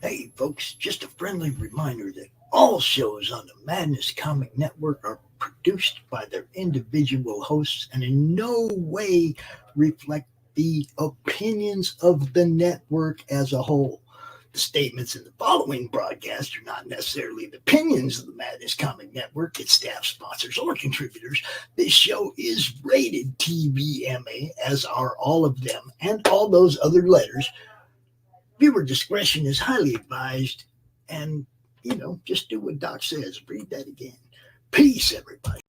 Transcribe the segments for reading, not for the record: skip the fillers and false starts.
Hey, folks, just a friendly reminder that all shows on the Madness Comic Network are produced by their individual hosts and in no way reflect the opinions of the network as a whole. The statements in the following broadcast are not necessarily the opinions of the Madness Comic Network, its staff, sponsors, or contributors. This show is rated TVMA, as are all of them and all those other letters. Viewer discretion is highly advised, and, just do what Doc says. Read that again. Peace, everybody.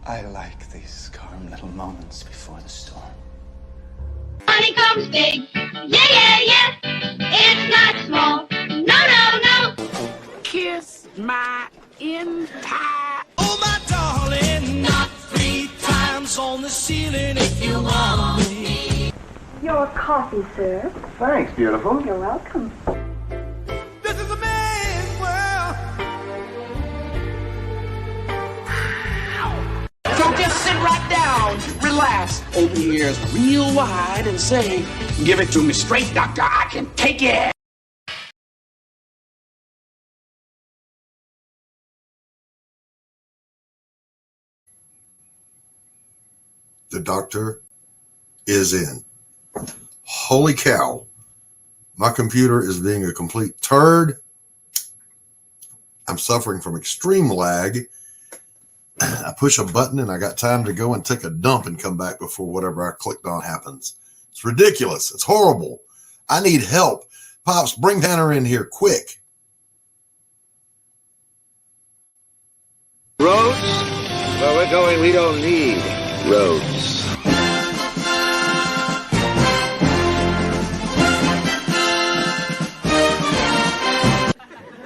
I like these calm little moments before the storm. Money comes big, yeah. It's not small, no. Kiss my entire. Oh, my darling, not 3 times on the ceiling if you want me. Your coffee, sir. Thanks, beautiful. You're welcome. This is a man's world. So just sit right down, relax, open your ears real wide and say, give it to me straight, doctor, I can take it. The doctor is in. Holy cow. My computer is being a complete turd. I'm suffering from extreme lag. I push a button and I got time to go and take a dump and come back before whatever I clicked on happens. It's ridiculous. It's horrible. I need help. Pops, bring Tanner in here quick. Roads? Where we're going, we don't need roads.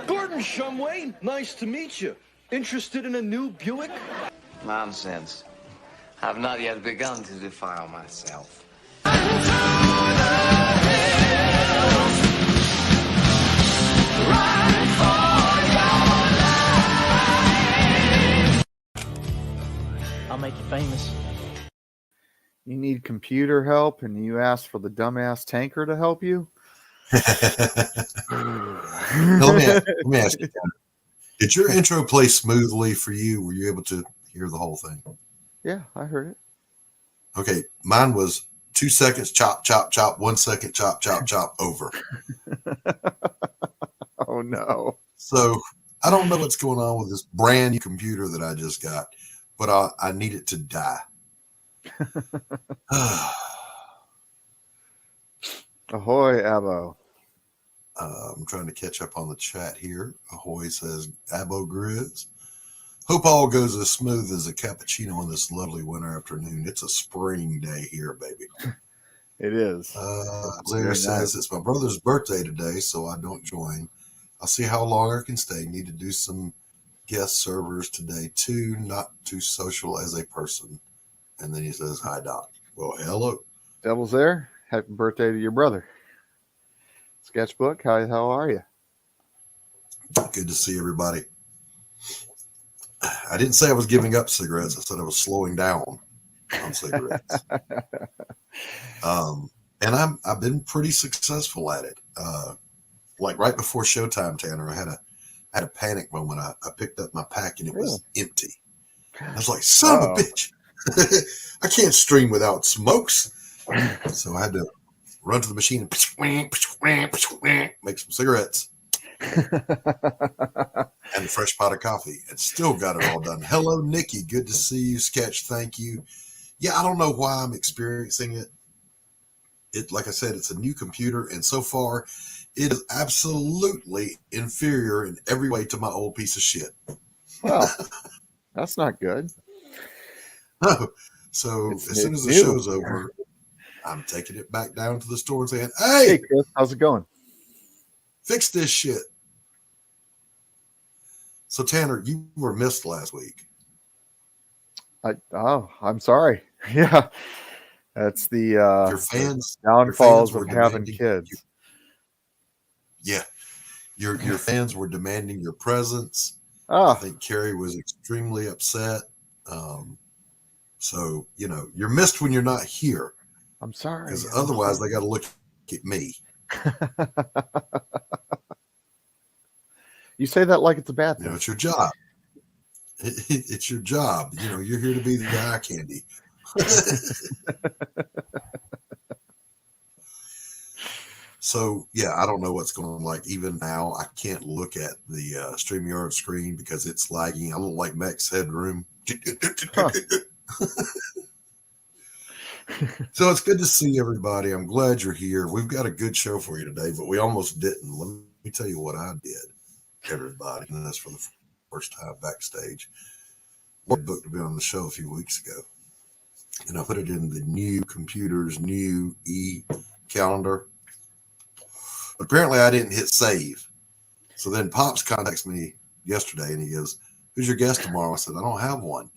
Gordon Shumway, nice to meet you. Interested in a new Buick? Nonsense. I've not yet begun to defile myself. I'll make you famous. You need computer help and you ask for the dumbass tanker to help you? let me ask you, did your intro play smoothly for you? Were you able to hear the whole thing? Yeah, I heard it. Okay, mine was 2 seconds, chop, chop, chop, 1 second, chop, chop, chop, over. Oh, no. So I don't know what's going on with this brand new computer that I just got, but I need it to die. Ahoy, Abo. I'm trying to catch up on the chat here. Ahoy says, Abo Grizz. Hope all goes as smooth as a cappuccino on this lovely winter afternoon. It's a spring day here, baby. It is. Larry says, it's my brother's birthday today, so I don't join. I'll see how long I can stay. Need to do some guest servers today, too. Not too social as a person. And then he says, hi, Doc. Well, hello. Devil's there. Happy birthday to your brother. Sketchbook, how are you? Good to see everybody. I didn't say I was giving up cigarettes. I said I was slowing down on cigarettes. And I've been pretty successful at it. Like right before showtime, Tanner, I had a panic moment. I picked up my pack and it was empty. I was like, son of a bitch. I can't stream without smokes. So I had to run to the machine and make some cigarettes. And a fresh pot of coffee, and still got it all done. Hello, Nikki. Good to see you. Sketch, thank you. Yeah, I don't know why I'm experiencing it. Like I said, it's a new computer, and so far, it is absolutely inferior in every way to my old piece of shit. Well, that's not good. No. So as soon as the show's over, I'm taking it back down to the store and saying, "Hey, Chris, how's it going? Fix this shit." So Tanner, you were missed last week. I'm sorry. Yeah, that's the your fans downfalls of having kids. Your fans were demanding your presence. Oh. I think Carrie was extremely upset. So you're missed when you're not here. I'm sorry. Because otherwise they got to look at me. You say that like it's a bad thing. It's your job. It's your job. You're here to be the eye candy. So, yeah, I don't know what's going on. Like, even now, I can't look at the StreamYard screen because it's lagging. I look like Max Headroom. So it's good to see everybody. I'm glad you're here. We've got a good show for you today, but we almost didn't. Let me tell you what I did, everybody. And that's for the first time backstage. I booked to be on the show a few weeks ago. And I put it in the new computer's new e-calendar. But apparently I didn't hit save. So then Pops contacts me yesterday and he goes, "Who's your guest tomorrow?" I said, "I don't have one."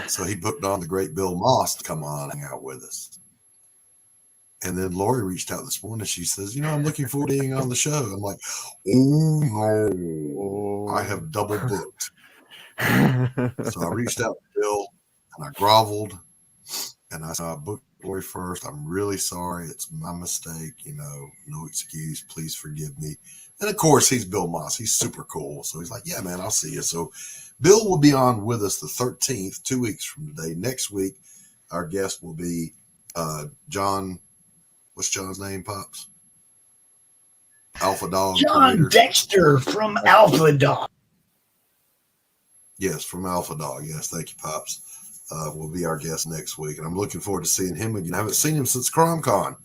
So he booked on the great Bill Moss to come on and hang out with us. And then Laurie reached out this morning. She says, "I'm looking forward to being on the show." I'm like, "Oh no, I have double booked." So I reached out to Bill and I groveled and I said, "I booked Laurie first. I'm really sorry. It's my mistake. No excuse. Please forgive me." And of course, he's Bill Moss. He's super cool. So he's like, "Yeah, man, I'll see you." So Bill will be on with us the 13th, 2 weeks from today. Next week, our guest will be John. What's John's name, Pops? Alpha Dog. John creator. Dexter from Alpha Dog. Yes, from Alpha Dog. Yes, thank you, Pops. Will be our guest next week. And I'm looking forward to seeing him again. I haven't seen him since CromCon.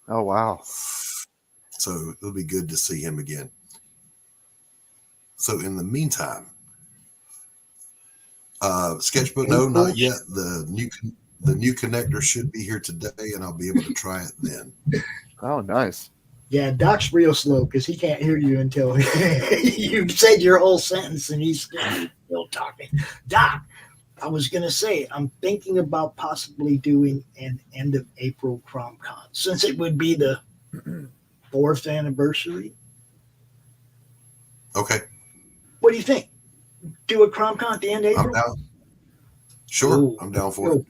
Oh, wow. So it'll be good to see him again. So in the meantime, Sketchbook, no, not yet. The new connector should be here today, and I'll be able to try it then. Oh, nice. Yeah, Doc's real slow because he can't hear you until you said your whole sentence and he's still talking. Doc, I was going to say, I'm thinking about possibly doing an end of April CromCon since it would be the 4th anniversary. Okay. What do you think? Do a CromCon at the end of April? I'm down. Sure, Ooh, I'm down for it.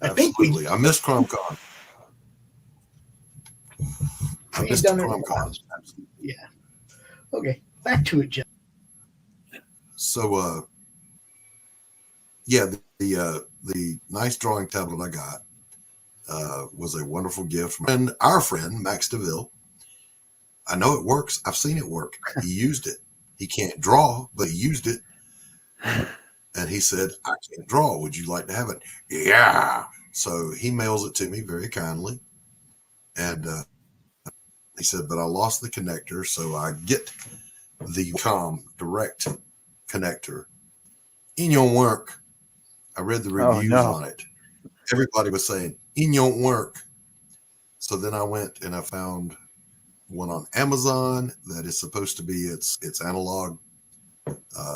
Absolutely. I missed CromCon. I missed CromCon. Yeah. Okay, back to it, John. So, yeah, the nice drawing tablet I got was a wonderful gift from our friend Max Devill. I know it works. I've seen it work. He used it. He can't draw, but he used it. And he said, "I can't draw. Would you like to have it?" Yeah. So he mails it to me very kindly. And He said, but I lost the connector, so I get the direct connector. In your work. I read the reviews on it. Everybody was saying, in your work. So then I went and I found one on Amazon that is supposed to be its analog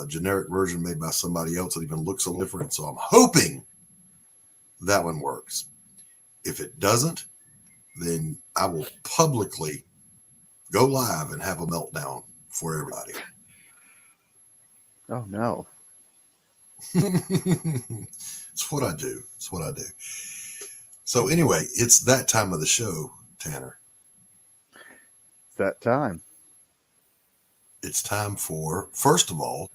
generic version made by somebody else that even looks a little different. So I'm hoping that one works. If it doesn't, then I will publicly go live and have a meltdown for everybody. Oh no. It's what I do. It's what I do. So anyway, it's that time of the show, Tanner. It's that time. It's time for, first of all,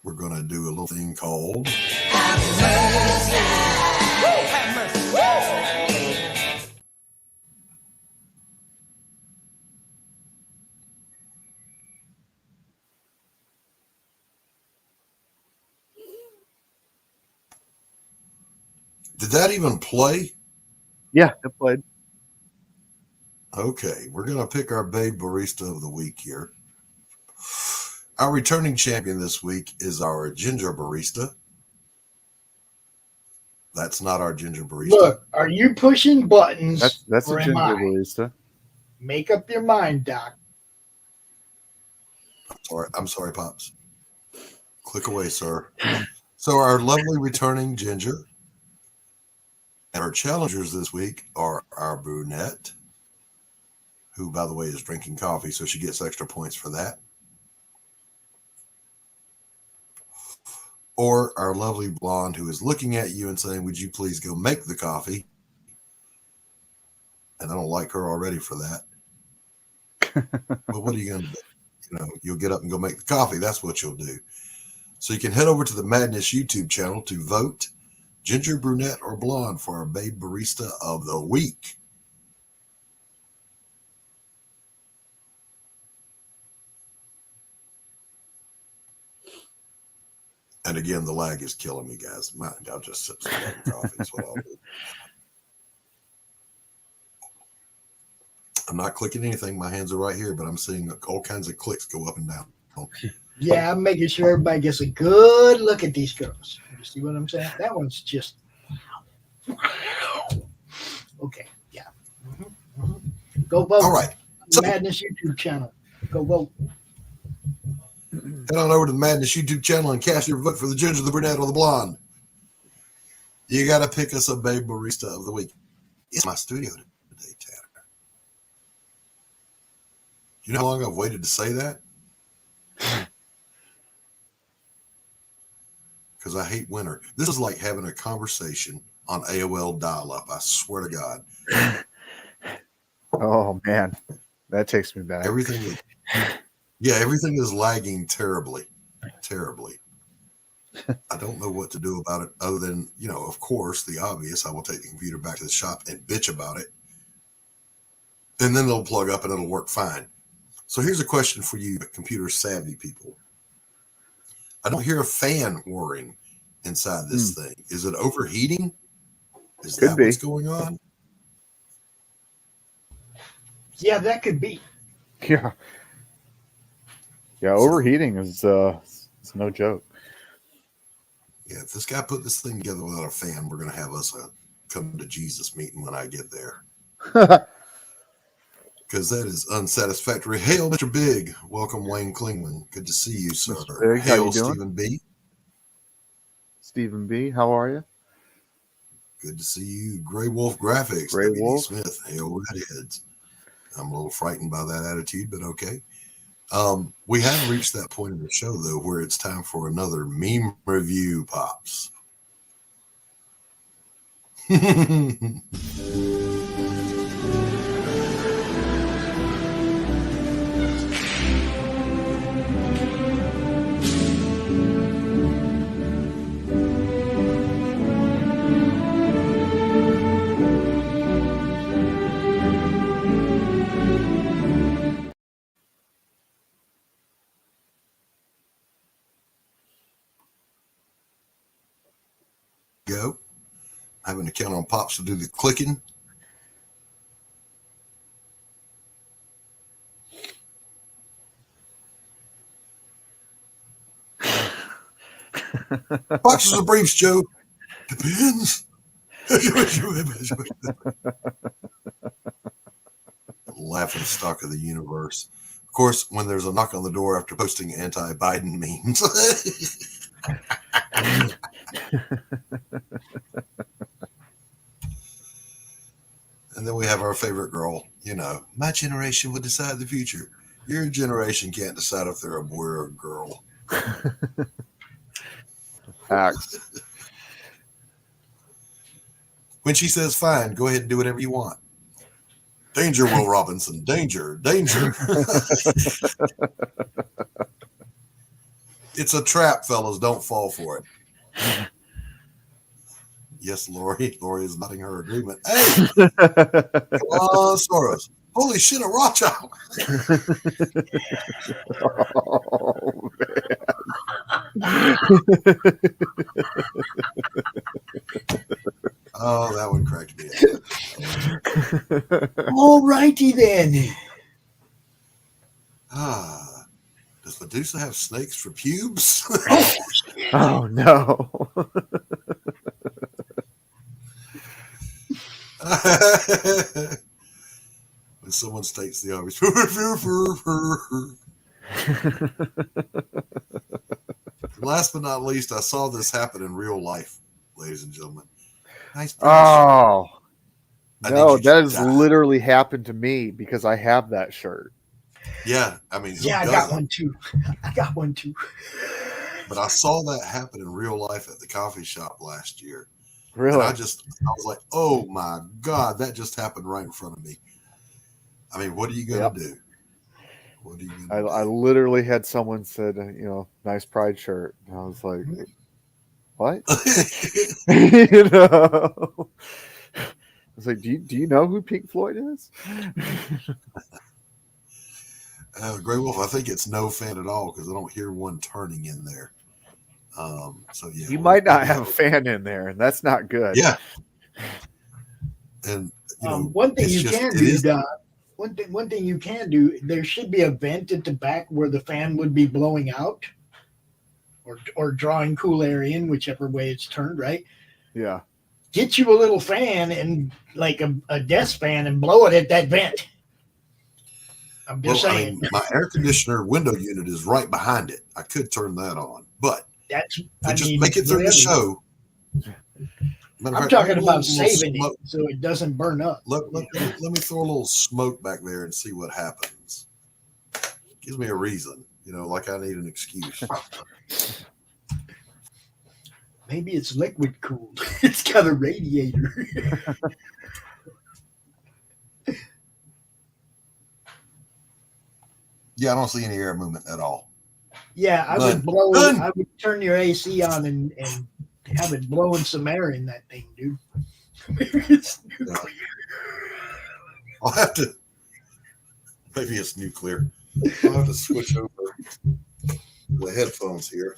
we're going to do a little thing called Did that even play? Yeah, it played. Okay, we're going to pick our Babe Barista of the Week here. Our returning champion this week is our Ginger Barista. That's not our Ginger Barista. Look, are you pushing buttons? That's or a am Ginger I? Barista. Make up your mind, Doc. I'm sorry, Pops. Click away, sir. So our lovely returning Ginger. And our challengers this week are our brunette, who, by the way, is drinking coffee, so she gets extra points for that. Or our lovely blonde, who is looking at you and saying, would you please go make the coffee? And I don't like her already for that. But what are you going to do? You know, you'll get up and go make the coffee. That's what you'll do. So you can head over to the Madness YouTube channel to vote Ginger, brunette, or blonde for our Babe Barista of the Week. And again, the lag is killing me, guys. I'll just sip some coffee. That's what I'll do. I'm not clicking anything. My hands are right here, but I'm seeing all kinds of clicks go up and down. Yeah, I'm making sure everybody gets a good look at these girls. You see what I'm saying? That one's just okay. Yeah. Go vote. All right. So, Madness YouTube channel. Go vote. Head on over to the Madness YouTube channel and cast your vote for the Ginger, the brunette, or the blonde. You got to pick us a Babe Barista of the Week. It's my studio today, Tanner. You know how long I've waited to say that? Because I hate winter. This is like having a conversation on AOL dial-up. I swear to God. Oh man, that takes me back. Everything is lagging terribly. I don't know what to do about it other than, of course, the obvious. I will take the computer back to the shop and bitch about it. And then it'll plug up and it'll work fine. So here's a question for you, computer savvy people. I don't hear a fan whirring inside this thing. Is it overheating? Is that what's going on? Yeah, that could be. Yeah. Yeah, overheating is it's no joke. Yeah, if this guy put this thing together without a fan, we're going to have us a come to Jesus meeting when I get there. Because that is unsatisfactory. Hail, Mr. Big. Welcome, Wayne Klingman. Good to see you, sir. Big, how Hail, you doing? Stephen B. Stephen B., how are you? Good to see you. Gray Wolf Graphics. Gray W.D. Wolf. Smith. Hail, Redheads. I'm a little frightened by that attitude, but okay. We have reached that point in the show, though, where it's time for another meme review, Pops. Go. Having to count on Pops to do the clicking. Boxes of briefs, Joe. Depends. Laughing stock of the universe. Of course, when there's a knock on the door after posting anti-Biden memes. And then we have our favorite girl. You know, my generation would decide the future. Your generation can't decide if they're a boy or a girl. Facts. When she says, fine, go ahead and do whatever you want. Danger, Will Robinson. Danger, danger. It's a trap, fellas. Don't fall for it. Yes, Laurie. Laurie is nodding her agreement. Hey! Come on, Soros. Holy shit, a Rothschild. Oh, man. Oh, that one cracked me up. All righty then. Does Medusa have snakes for pubes? Oh, no. When someone states the obvious. Last but not least, I saw this happen in real life, ladies and gentlemen. Nice. Oh, no, that has literally happened to me because I have that shirt. Yeah, I mean, yeah, I got one too. I got one too. But I saw that happen in real life at the coffee shop last year. Really? And I was like, oh my God, that just happened right in front of me. I mean, what are you going to do? What are you going to do? I literally had someone said, nice pride shirt. And I was like, what? You know? I was like, do you know who Pink Floyd is? Grey Wolf, I think it's no fan at all because I don't hear one turning in there. So yeah, you might not have a fan in there, and that's not good. Yeah. And one thing you can do, Doc. One thing you can do. There should be a vent at the back where the fan would be blowing out, or drawing cool air in, whichever way it's turned. Right. Yeah. Get you a little fan and like a desk fan and blow it at that vent. I'm just saying. I mean, my air conditioner window unit is right behind it. I could turn that on, but make it through the show. I'm talking about saving it so it doesn't burn up. Let me throw a little smoke back there and see what happens. Gives me a reason, like I need an excuse. Maybe it's liquid cooled. It's got a radiator. Yeah, I don't see any air movement at all. Yeah, I would turn your AC on and have it blowing some air in that thing, dude. I'll have to. Maybe it's nuclear. I'll have to switch over the headphones here.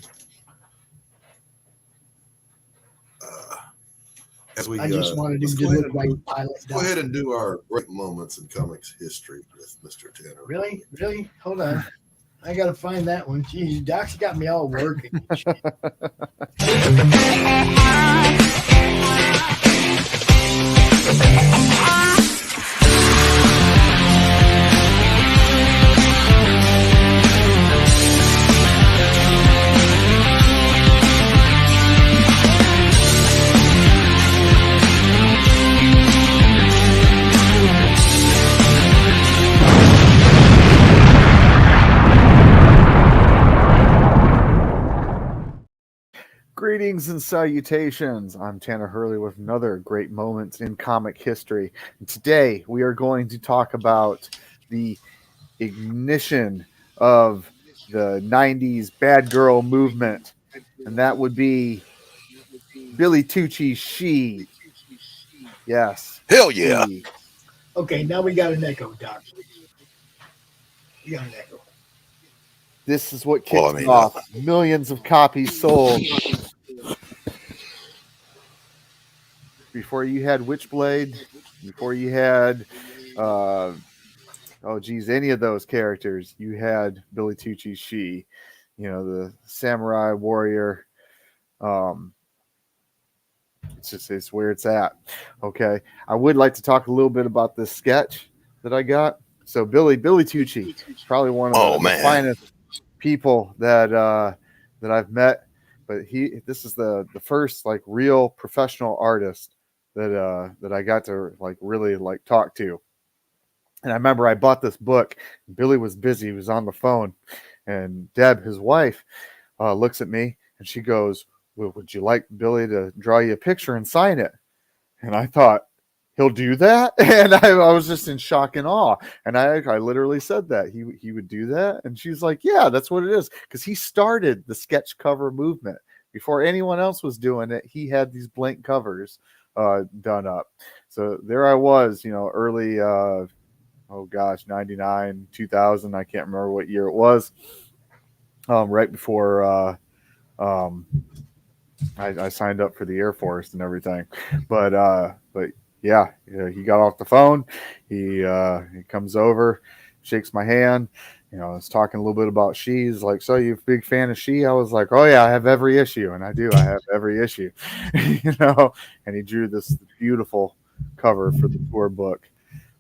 I just wanted him to look like pilot. Go ahead and do our great moments in comics history with Mr. Tanner. Really? Hold on. I got to find that one. Jeez, Doc's got me all working. Greetings and salutations. I'm Tanner Hurley with another great moments in comic history. And today we are going to talk about the ignition of the 90s bad girl movement. And that would be Billy Tucci's She. Yes. Hell yeah. She. Okay, now we got an echo, Doc. We got an echo. This is what kicked off. Millions of copies sold. Before you had Witchblade, before you had, any of those characters, you had Billy Tucci's She, the samurai warrior It's where it's at. Okay. I would like to talk a little bit about this sketch that I got. So Billy Tucci, probably one of the finest people that I've met. But this is the first like real professional artist that I got to like really like talk to. And I remember I bought this book. Billy was busy. He was on the phone. And Deb, his wife, looks at me and she goes, "Well, would you like Billy to draw you a picture and sign it?" And I thought, he'll do that? And I was just in shock and awe. And I literally said that. He would do that? And she's like, yeah, that's what it is. Because he started the sketch cover movement. Before anyone else was doing it, he had these blank covers done up. So there I was, early, 99, 2000. I can't remember what year it was. Right before I signed up for the Air Force and everything. But yeah, he got off the phone. He comes over, shakes my hand. I was talking a little bit about She. He's like, "So you a big fan of She?" I was like, "Oh yeah, I have every issue," and I do. I have every issue, And he drew this beautiful cover for the tour book.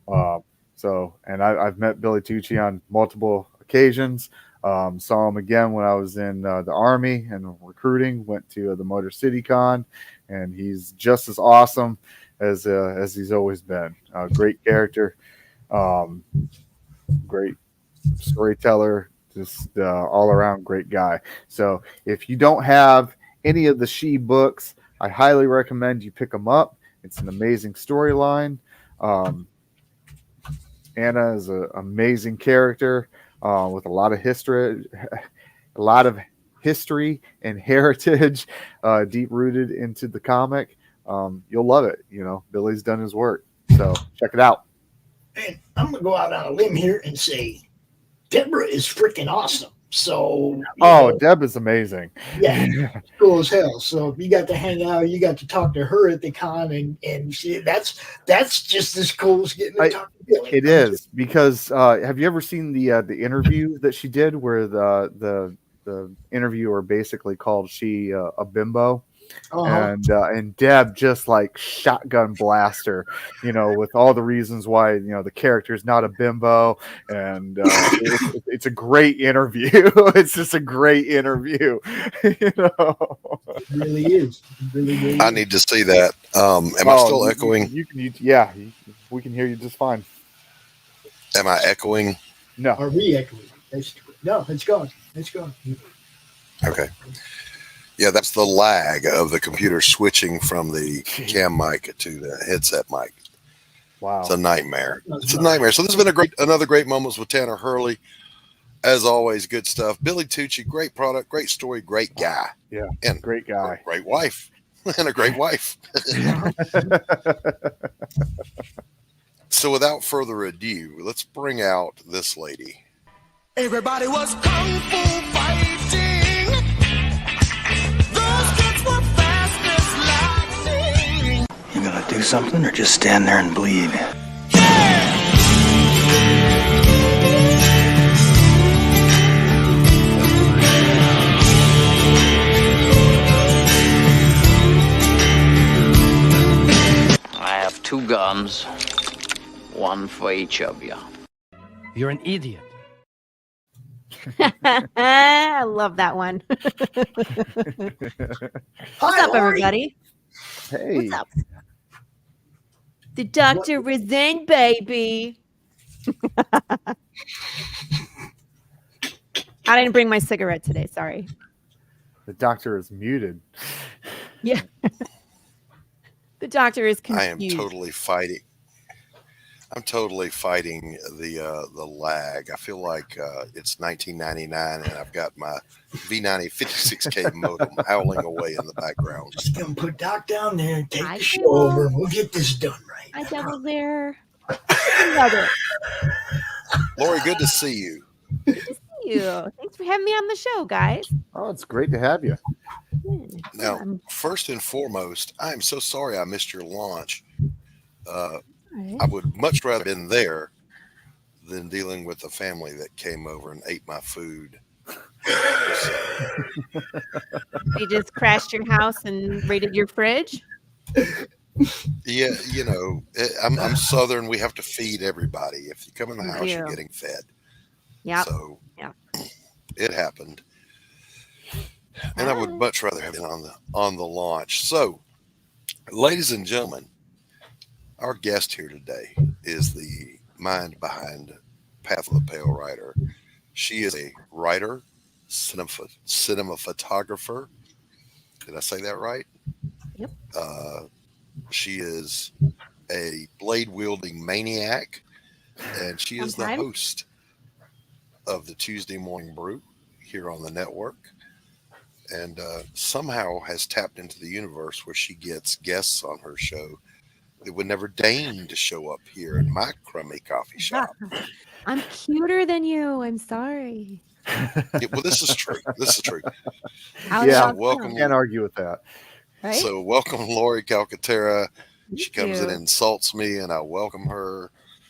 And I've met Billy Tucci on multiple occasions. Saw him again when I was in the Army and recruiting. Went to the Motor City Con, and he's just as awesome as he's always been. Great character, great storyteller, just all around great guy. So if you don't have any of the She books, I highly recommend you pick them up. It's an amazing storyline. Anna is an amazing character with a lot of history and heritage deep rooted into the comic. You'll love it. Billy's done his work. So check it out. And I'm going to go out on a limb here and say Deborah is freaking awesome. So, Deb is amazing. Yeah, cool as hell. So you got to hang out, you got to talk to her at the con, and see, that's just as cool as getting to talk to Billy. It is, because have you ever seen the interview that she did where the interviewer basically called She a bimbo? And Deb just like shotgun blaster, with all the reasons why the character is not a bimbo, and it's a great interview. It's just a great interview. It really is. It really is. I need to see that. Am I still echoing? We can hear you just fine. Am I echoing? No. Are we echoing? No, it's gone. It's gone. Okay. Yeah, that's the lag of the computer switching from the cam mic to the headset mic. Wow. It's a nightmare. It's a nightmare. So this has been another great Moments with Tanner Hurley. As always, good stuff. Billy Tucci, great product, great story, great guy. Yeah, and great guy. Great wife. And a great wife. So without further ado, let's bring out this lady. Everybody was kung fu fighting. Those kids were fast as lightning. You gonna do something or just stand there and bleed? I have 2 guns, 1 for each of you. You're an idiot. I love that one. What's up, everybody? Hey. What's up? The doctor was in, baby. I didn't bring my cigarette today. Sorry. The doctor is muted. Yeah. The doctor is confused. I am totally fighting. I'm totally fighting the lag. I feel like it's 1999 and I've got my V90 56K modem howling away in the background. Just gonna put Doc down there and take the show over. We'll get this done right. I double there. I love it. Laurie, good to see you. Good to see you. Thanks for having me on the show, guys. Oh, it's great to have you. Now, first and foremost, I am so sorry I missed your launch. I would much rather have been there than dealing with a family that came over and ate my food They just crashed your house and raided your fridge? Yeah, I'm Southern. We have to feed everybody. If you come in the You house, you're do. getting fed. Yeah. So yeah, it happened. And I would much rather have been on the launch. So, ladies and gentlemen, our guest here today is the mind behind Path of the Pale Rider. She is a writer, cinema photographer. Did I say that right? Yep. She is a blade wielding maniac, and she is the host of the Tuesday Morning Brew here on the network, and somehow has tapped into the universe where she gets guests on her show that would never deign to show up here in my crummy coffee shop. I'm cuter than you. I'm sorry. Well, this is true. This is true. Yeah, welcome. Can't argue with that. Right? So welcome, Laurie Calcaterra. Thank She comes you. and insults me, and I welcome her.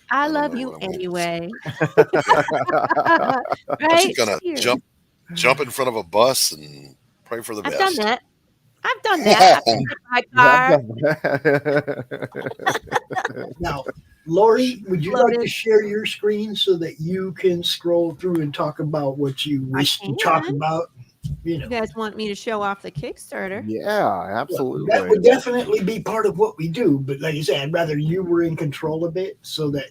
I love you anyway. Right? She's gonna Here. jump in front of a bus and pray for the I've best. done that. I've done that. I've my car. Now, Laurie, would you like Loaded. to share your screen so that you can scroll through and talk about what you wish to talk about? You guys want me to show off the Kickstarter? Yeah, absolutely. That would definitely be part of what we do. But like I said, I'd rather you were in control of it so that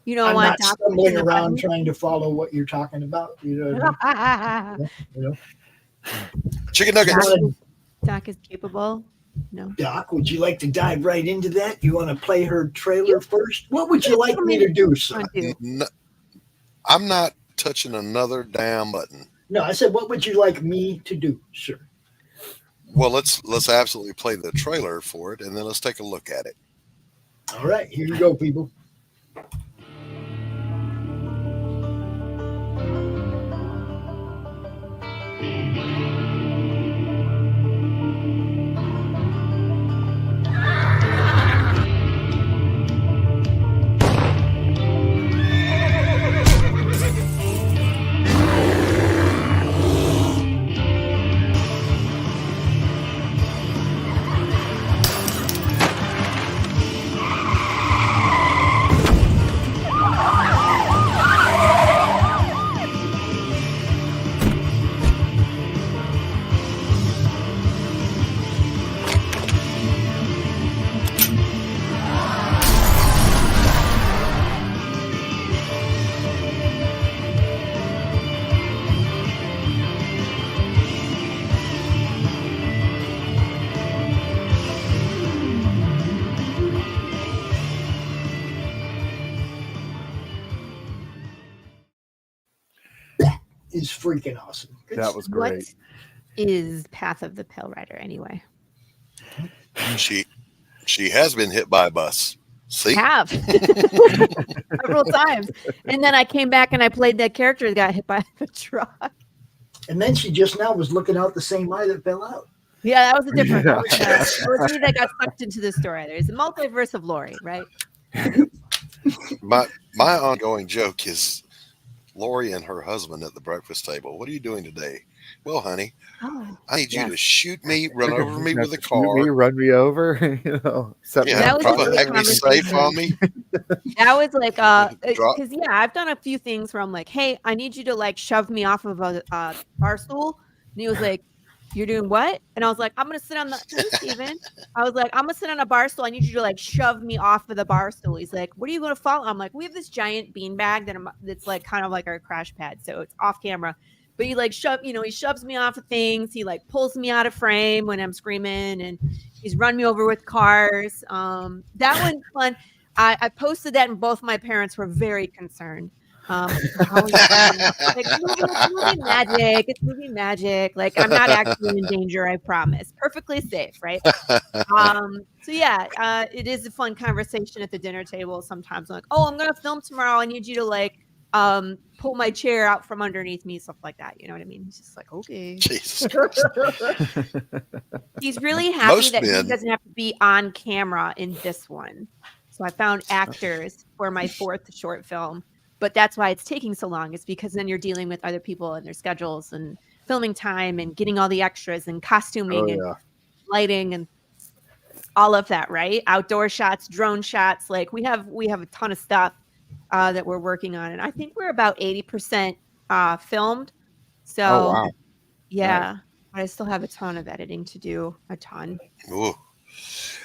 You don't I'm want not Doc stumbling pushing the around button? trying to follow what you're talking about. You know what I mean? You know? Chicken nuggets. Doc is capable. No. Doc, would you like to dive right into that? You want to play her trailer first? What would you like me to do, son? I'm not touching another damn button. No, I said, what would you like me to do, sir? Well, let's absolutely play the trailer for it, and then let's take a look at it. All right, here you go, people. Is freaking awesome. That was great. What is Path of the Pale Rider anyway? She has been hit by a bus. See? Have several times, and then I came back and I played that character that got hit by the truck. And then she just now was looking out the same eye that fell out. Yeah, that was a different. That was me that got sucked into the story. There's a multiverse of Laurie, right? My ongoing joke is Laurie and her husband at the breakfast table. What are you doing today? Well, honey, I need you to shoot me, run over me with a car. Run me over. Have me safe on me. That was like, because I've done a few things where I'm like, hey, I need you to like shove me off of a bar stool, and he was like, you're doing what? And I was like, I'm gonna sit on the Steven. I was like, I'm gonna sit on a bar stool. I need you to like shove me off of the bar stool. He's like, what are you gonna follow? I'm like, we have this giant bean bag that's like kind of like our crash pad, so it's off camera. But he like he shoves me off of things. He like pulls me out of frame when I'm screaming, and he's run me over with cars. That one's fun. I posted that, and both my parents were very concerned. Like, movie magic. It's movie magic. Like, I'm not actually in danger, I promise. Perfectly safe, right? So yeah, it is a fun conversation at the dinner table. Sometimes I'm like, oh, I'm gonna film tomorrow. I need you to like pull my chair out from underneath me, stuff like that. You know what I mean? He's just like, okay. Jesus. He's really happy Most that men- he doesn't have to be on camera in this one. So I found actors for my 4th short film. But that's why it's taking so long. It's because then you're dealing with other people and their schedules. And filming time and getting all the extras and costuming and yeah. lighting and all of that, right? Outdoor shots, drone shots. Like we have a ton of stuff that we're working on, and I think we're about 80% filmed. So, Oh, wow. yeah, Nice. but I still have a ton of editing to do. A ton. Ooh.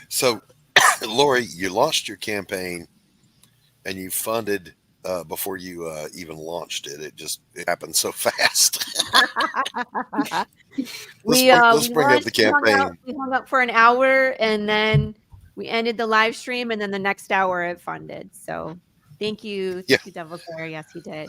So, Laurie, you launched your campaign, and you funded before you even launched it. It happened so fast. Let's bring up the campaign. We hung out for an hour, and then we ended the live stream, and then the next hour it funded. So thank you, Devill Claire. Yes, he did.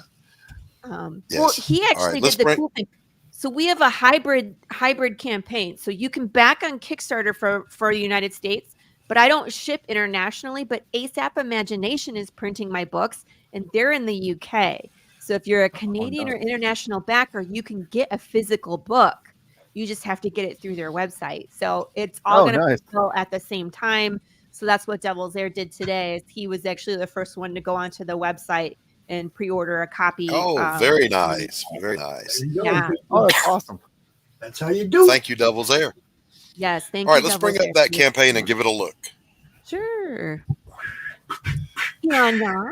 Well, he actually did the cool thing. So we have a hybrid campaign. So you can back on Kickstarter for the United States, but I don't ship internationally. But ASAP Imagination is printing my books, and they're in the UK. So if you're a Canadian or international backer, you can get a physical book. You just have to get it through their website. So it's all going to go at the same time. So that's what Devil's Air did today. Is he was actually the first one to go onto the website and pre-order a copy. Oh, very nice. Very nice. Yeah. Oh, that's awesome. That's how you do it. Thank you, Devil's Air. Yes, thank you. All right, let's bring up that campaign and give it a look. Sure. Yeah.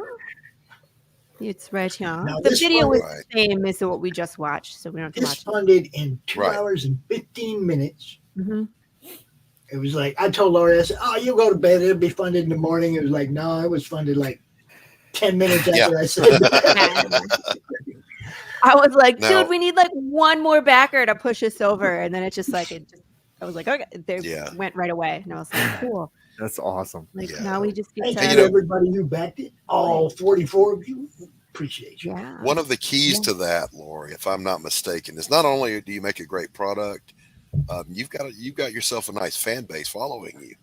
It's right here. The video is the same as what we just watched, so we don't have to watch it. This funded in 2 hours and 15 minutes. Mm-hmm. It was like, I told Laurie, I said, oh, you go to bed, it'll be funded in the morning. It was like, no, it was funded like 10 minutes after I said that. I was like, dude, we need like one more backer to push us over. And then it just like, I was like, okay, they went right away. And I was like, cool. That's awesome. Like now we just get Thank you everybody who backed it. All 44 of you. Appreciate you. Yeah. One of the keys to that, Laurie, if I'm not mistaken, is not only do you make a great product, you've got yourself a nice fan base following you.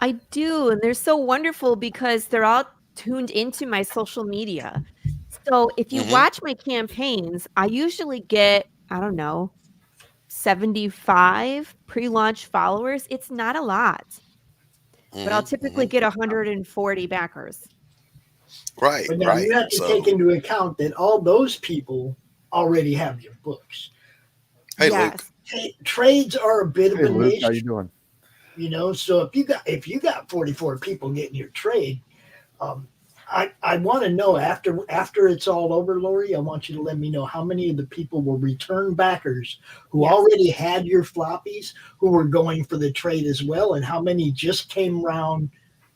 I do, and they're so wonderful because they're all tuned into my social media. So if you watch my campaigns, I usually get, I don't know, 75 pre-launch followers. It's not a lot. But I'll typically get 140 backers. Right. But now you have to take into account that all those people already have your books. Hey, Luke. Trades are a bit of a Luke, niche. how you doing? You know, so if you got 44 people getting your trade, I want to know after it's all over, Laurie, I want you to let me know how many of the people were return backers who already had your floppies who were going for the trade as well, and how many just came around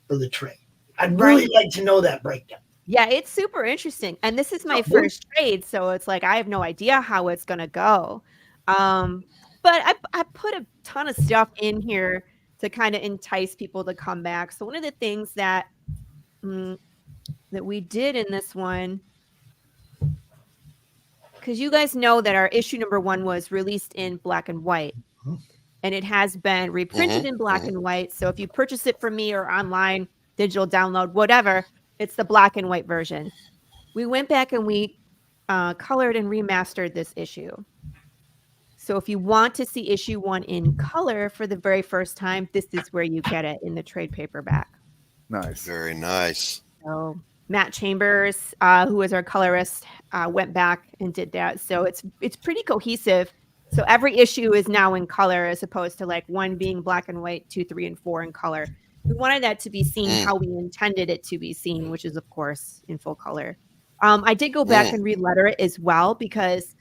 for the trade. I'd really like to know that breakdown. Yeah, it's super interesting. And this is my first trade, so it's like I have no idea how it's going to go. But I put a ton of stuff in here to kind of entice people to come back. So one of the things that we did in this one, because you guys know that our issue number 1 was released in black and white, and it has been reprinted in black and white. So if you purchase it from me or online, digital download, whatever, it's the black and white version. We went back and we colored and remastered this issue. So if you want to see issue 1 in color for the very first time, this is where you get it in the trade paperback. Nice. Very nice. So Matt Chambers, who was our colorist, went back and did that. So it's pretty cohesive. So every issue is now in color as opposed to like 1 being black and white, 2, 3, and 4 in color. We wanted that to be seen how we intended it to be seen, which is, of course, in full color. I did go back and re-letter it as well because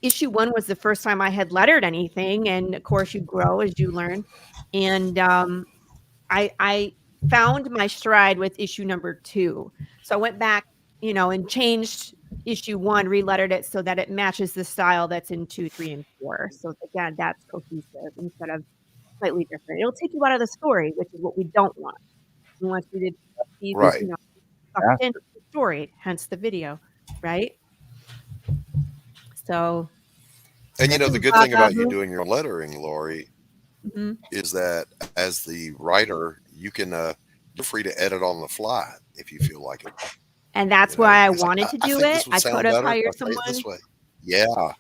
issue 1 was the first time I had lettered anything. And, of course, you grow as you learn. And I found my stride with issue number 2. So I went back, and changed issue 1, re-lettered it so that it matches the style that's in 2, 3, and 4. So, again, that's cohesive instead of slightly different. It'll take you out of the story, which is what we don't want. We want you to be sucked into the story, hence the video, right? So, and the good thing about you doing your lettering, Laurie, is that as the writer, you can you're free to edit on the fly if you feel like it. And that's why I wanted to do it. I could have hired someone. Yeah.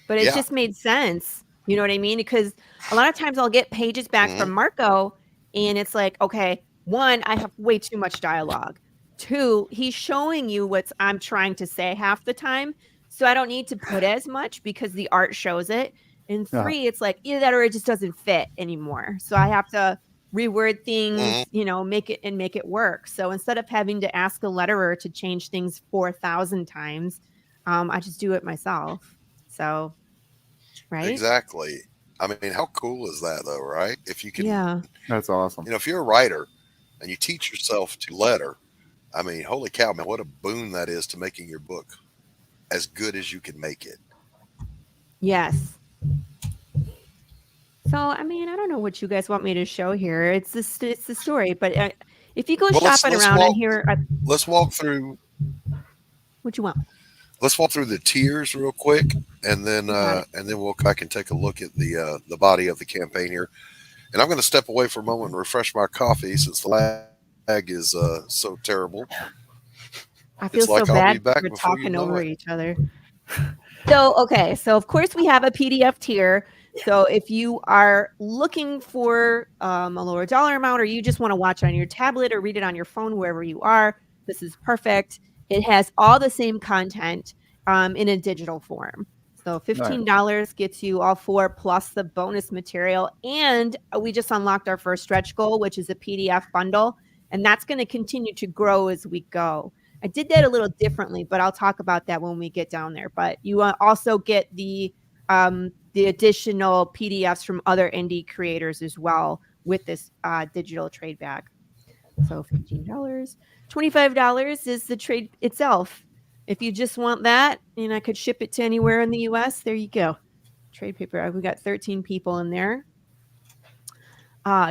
But it just made sense. You know what I mean? Because a lot of times I'll get pages back from Marco and it's like, okay, 1, I have way too much dialogue. 2, he's showing you what I'm trying to say half the time. So I don't need to put as much because the art shows it. And 3, it's like either that or it just doesn't fit anymore. So I have to reword things, make it work. So instead of having to ask a letterer to change things 4,000 times, I just do it myself. So, right? Exactly. I mean, how cool is that though, right? If you can, that's awesome. If you're a writer and you teach yourself to letter, I mean, holy cow, man, what a boon that is to making your book as good as you can make it. Yes. So, I mean, I don't know what you guys want me to show here. It's the story, but if you go shopping around and here, let's walk through. What you want? Let's walk through the tiers real quick, and then we'll come back and take a look at the body of the campaign here. And I'm going to step away for a moment and refresh my coffee since the lag is so terrible. I feel so bad we're talking over each other. So, okay. So, of course, we have a PDF tier. So, if you are looking for a lower dollar amount or you just want to watch it on your tablet or read it on your phone, wherever you are, this is perfect. It has all the same content in a digital form. So $15 gets you all 4 plus the bonus material. And we just unlocked our first stretch goal, which is a PDF bundle. And that's going to continue to grow as we go. I did that a little differently, but I'll talk about that when we get down there. But you also get the additional PDFs from other indie creators as well with this digital trade bag. So $15. $25 is the trade itself. If you just want that, and I could ship it to anywhere in the U.S., there you go. Trade paper. We got 13 people in there.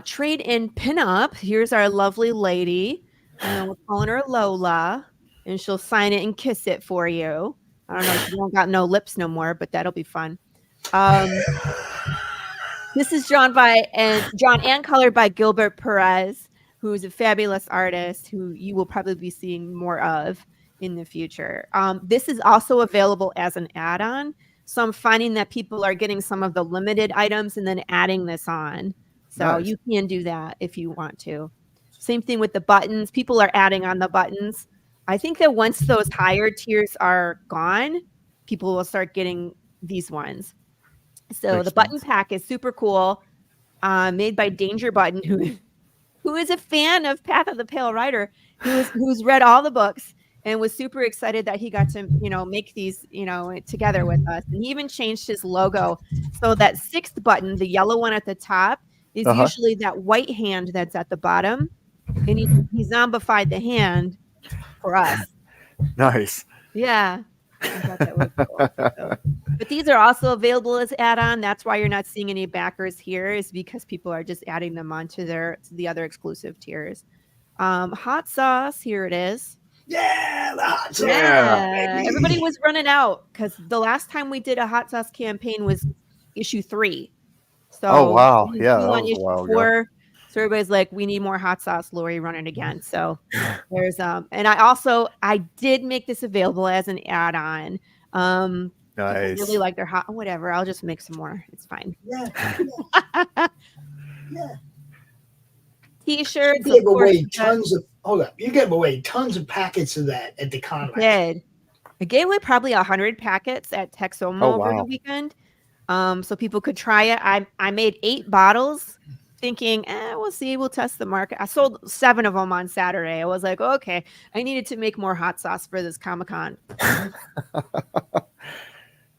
Trade in pinup. Here's our lovely lady. We're calling her Lola, and she'll sign it and kiss it for you. I don't know. She don't got no lips no more, but that'll be fun. This is drawn and colored by Gilbert Perez, who is a fabulous artist who you will probably be seeing more of in the future. This is also available as an add-on. So I'm finding that people are getting some of the limited items and then adding this on. So you can do that if you want to. Same thing with the buttons. People are adding on the buttons. I think that once those higher tiers are gone, people will start getting these ones. So the button pack is super cool. Made by Danger Button, who is a fan of Path of the Pale Rider, who's read all the books and was super excited that he got to, make these, together with us. And he even changed his logo. So that 6th button, the yellow one at the top, is usually that white hand that's at the bottom. And he zombified the hand for us. Nice. Yeah. I thought that was cool. So, but these are also available as add-on. That's why you're not seeing any backers here, is because people are just adding them onto the other exclusive tiers. Hot sauce, here it is. Yeah, the hot sauce. Yeah, everybody was running out because the last time we did a hot sauce campaign was issue 3. So wow, we that on was a issue while 4. ago. So everybody's like, we need more hot sauce, Laurie, running again. So there's and I did make this available as an add-on. Nice. Really like their hot, whatever. I'll just make some more. It's fine. Yeah. Yeah. T-shirts. You gave away you gave away tons of packets of that at the con. I gave away probably 100 packets at Texoma over the weekend. So people could try it. I made 8 bottles thinking, we'll see, we'll test the market. I sold 7 of them on Saturday. I was like, okay, I needed to make more hot sauce for this Comic-Con.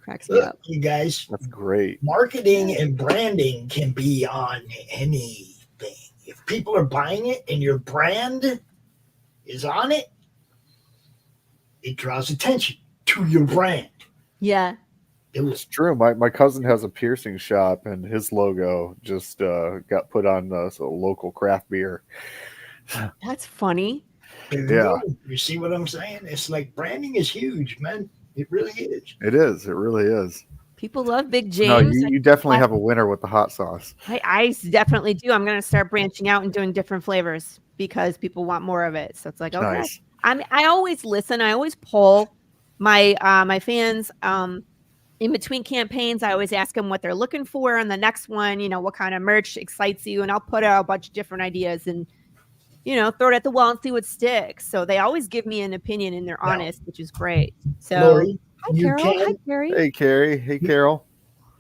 Cracks me up. You guys, that's great. Marketing and branding can be on anything. If people are buying it and your brand is on it, it draws attention to your brand. Yeah. It's true. My cousin has a piercing shop, and his logo just got put on local craft beer. That's funny. Yeah. You see what I'm saying? It's like branding is huge, man. It really is. It is. It really is. People love Big James. No, you definitely have a winner with the hot sauce. I definitely do. I'm going to start branching out and doing different flavors because people want more of it. So it's like, okay. Nice. I always listen. I always poll my my fans. In between campaigns, I always ask them what they're looking for on the next one, what kind of merch excites you. And I'll put out a bunch of different ideas and, throw it at the wall and see what sticks. So they always give me an opinion and they're honest, which is great. So Laurie, Carol. Hi, Carrie. Hey, Carrie. Hey, Carol.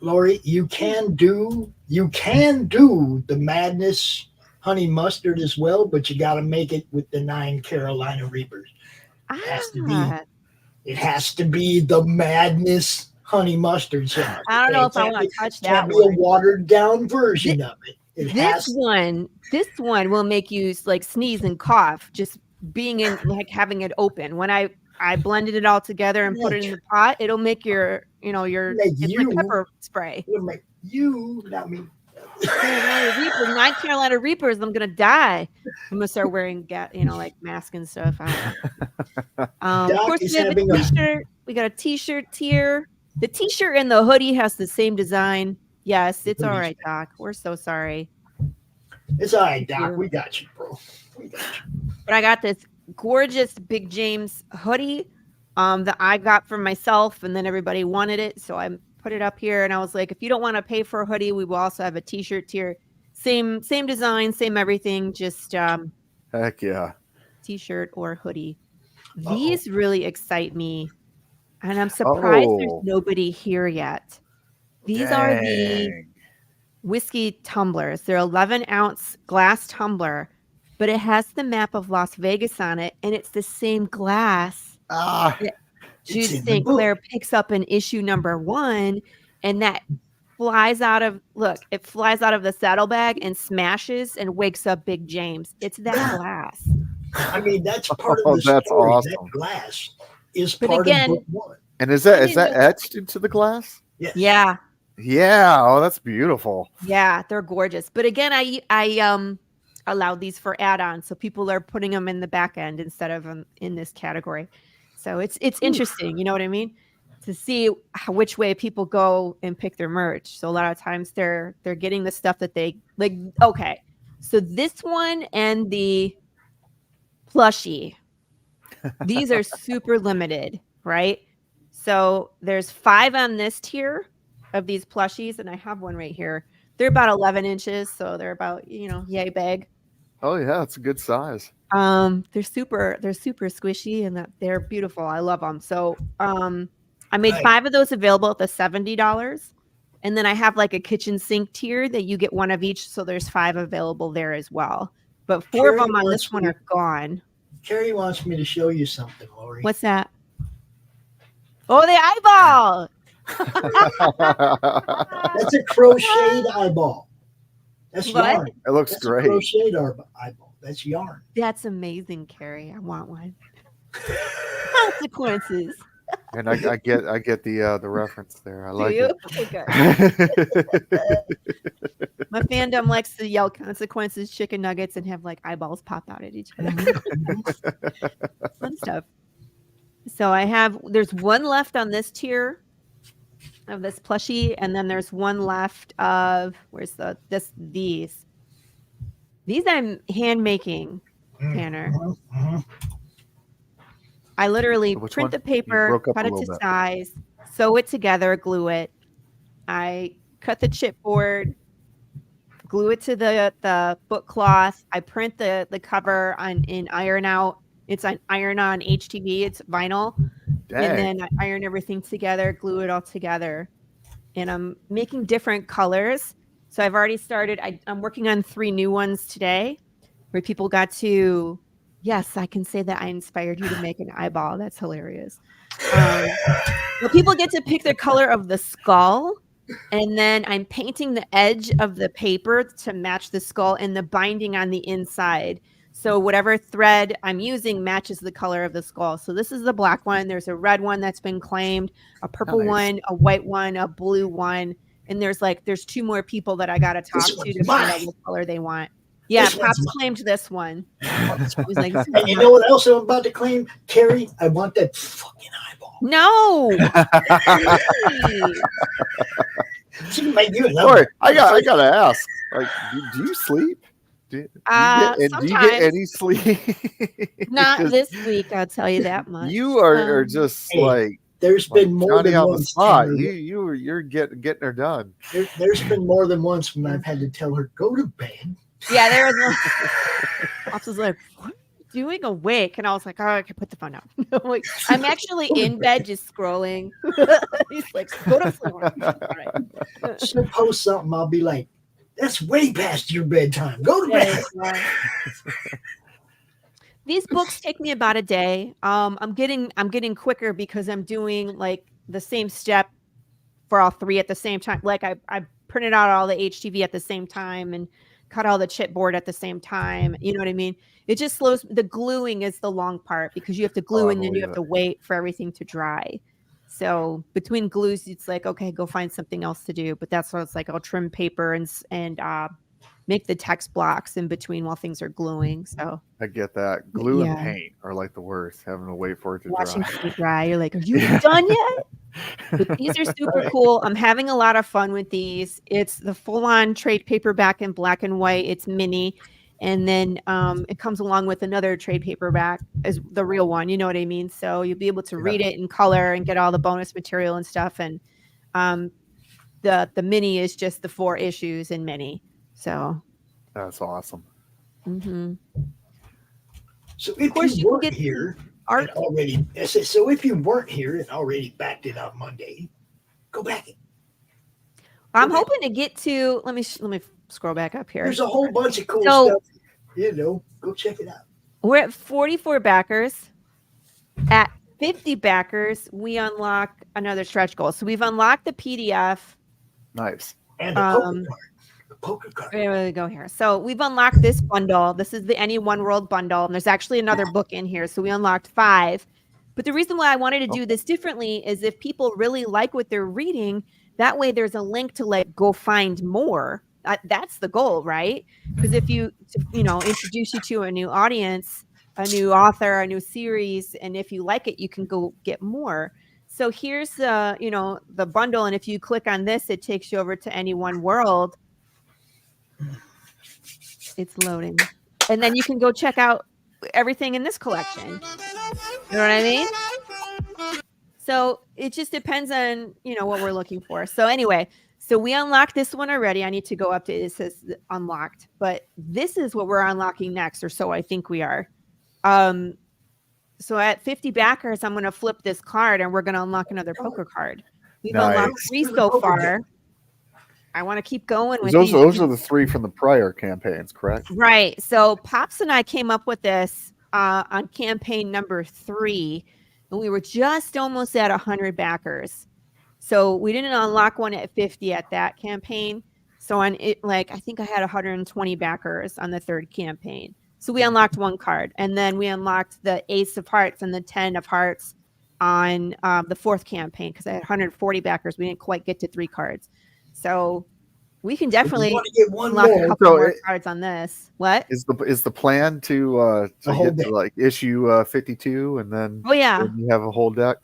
Laurie, you can do the Madness honey mustard as well, but you got to make it with the 9 Carolina Reapers. It has to be the Madness honey mustard sauce. I don't know if I want to touch that. Can't be a watered down version of it. This one will make you like sneeze and cough just being in, like having it open. When I blended it all together and put it in the pot, it'll make your it's like pepper spray. It'll make you, not me. 9 Carolina Reapers, I'm gonna die. I'm gonna start wearing like mask and stuff. Of course, we have a t-shirt. We got a t-shirt tier. The t-shirt and the hoodie has the same design. Yes, it's all right, Doc. We're so sorry. It's all right, Doc. We got you, bro. We got you. But I got this gorgeous Big James hoodie that I got for myself, and then everybody wanted it, so I put it up here. And I was like, if you don't want to pay for a hoodie, we will also have a t-shirt tier. Same design, same everything, just heck yeah, t-shirt or hoodie. These really excite me, and I'm surprised there's nobody here yet. These are the whiskey tumblers. They're 11-ounce glass tumbler, but it has the map of Las Vegas on it, and it's the same glass that Jude St. Clair picks up in issue number 1, and that flies out of the saddlebag and smashes and wakes up Big James. It's that glass. I mean, that's part of the story. That's awesome. That glass is part of book 1. And is that etched into the glass? Yes. Yeah. Yeah. Oh, that's beautiful. Yeah, they're gorgeous. But again, I allowed these for add-ons, so people are putting them in the back end instead of in this category. So it's interesting, you know what I mean, to see which way people go and pick their merch. So a lot of times they're getting the stuff that they like. Okay, so this one and the plushie, these are super limited, right? So there's 5 on this tier of these plushies, and I have one right here. They're about 11 inches, so they're about yay big. Oh yeah, it's a good size. They're super squishy, and they're beautiful. I love them. So I made 5 of those available at the $70, and then I have like a kitchen sink tier that you get 1 of each, so there's 5 available there as well. But 4 of them on this one are gone. Carrie wants me to show you something, Laurie. What's that? Oh, the eyeball. That's a crocheted eyeball. That's yarn. It looks great. Crocheted eyeball. That's yarn. That's amazing, Carrie. I want one. Consequences. And I get the reference there. I like it. Okay. My fandom likes to yell consequences, chicken nuggets, and have like eyeballs pop out at each other. Fun stuff. So there's 1 left on this tier of this plushie, and then there's 1 left of these I'm hand making, Tanner. I literally print the paper, cut it to size, sew it together, glue it. I cut the chipboard, glue it to the book cloth. I print the cover in iron out. It's an iron on HTV. It's vinyl. Dang. And then I iron everything together, glue it all together. And I'm making different colors. So I've already started. I'm working on 3 new ones today where people got to, yes, I can say that I inspired you to make an eyeball. That's hilarious. Well, people get to pick their color of the skull. And then I'm painting the edge of the paper to match the skull and the binding on the inside. So whatever thread I'm using matches the color of the skull. So this is the black one. There's a red one that's been claimed, a purple one, a white one, a blue one. And there's 2 more people that I got to talk to find out what color they want. Yeah, Pops claimed this one. Like, and you know what else I'm about to claim? Carrie, I want that fucking eyeball. No. Sorry, I gotta ask. Like, do you sleep? Do you get any sleep? Not this week, I'll tell you that much. You are just like there's been more than once. You're getting her done. There's been more than once when I've had to tell her go to bed. Yeah, there was one. Pops was like, "What are you doing awake? And I was like, oh, I can put the phone down. I'm actually in bed just scrolling. He's like, go to sleep. All right. She'll post something. I'll be like, that's way past your bedtime. Go to bed. These books take me about a day. I'm getting quicker because I'm doing like the same step for all three at the same time. Like I printed out all the HTV at the same time and cut all the chipboard at the same time. You know what I mean? It just slows. The gluing is the long part because you have to glue and then you have to wait for everything to dry. So between glues, it's like, okay, go find something else to do. But that's what it's like. I'll trim paper and make the text blocks in between while things are gluing. So I get that. Glue and paint are like the worst. Having to wait for it to watching dry. it dry. You're like, are you done yet? But these are super cool. I'm having a lot of fun with these. It's the full-on trade paperback in black and white. It's mini. And then it comes along with another trade paperback as the real one. You know what I mean? So you'll be able to read it in color and get all the bonus material and stuff. And the mini is just the 4 issues in mini. So that's awesome. Mm-hmm. So if you weren't here and already, so if you weren't here and already backed it up Monday, go back it. I'm hoping to get to. Let me scroll back up here. There's a whole bunch of cool stuff. You know, go check it out. We're at 44 backers. At 50 backers, we unlock another stretch goal. So we've unlocked the PDF. Nice. And the poker card. There we go here. So we've unlocked this bundle. This is the Any One World bundle. And there's actually another book in here. So we unlocked 5. But the reason why I wanted to do this differently is if people really like what they're reading, that way there's a link to like go find more. That's the goal, right? Because if you introduce you to a new audience, a new author, a new series, and if you like it, you can go get more. So here's the bundle, and if you click on this, it takes you over to Any One World. It's loading, and then you can go check out everything in this collection. You know what I mean? So it just depends on what we're looking for. So anyway. So we unlocked this one already. I need to go up to it. It says unlocked, but this is what we're unlocking next, or so I think we are. So at 50 backers, I'm going to flip this card and we're going to unlock another poker card. We've unlocked 3 so far. I want to keep going with those. Those are the 3 from the prior campaigns, correct? Right. So Pops and I came up with this on campaign number 3, and we were just almost at 100 backers. So we didn't unlock one at 50 at that campaign. So on it, I think I had 120 backers on the 3rd campaign. So we unlocked 1 card, and then we unlocked the Ace of Hearts and the 10 of Hearts on the 4th campaign because I had 140 backers. We didn't quite get to 3 cards. So we can definitely unlock a couple more cards on this. What is the plan to get to like issue 52 and then you have a whole deck?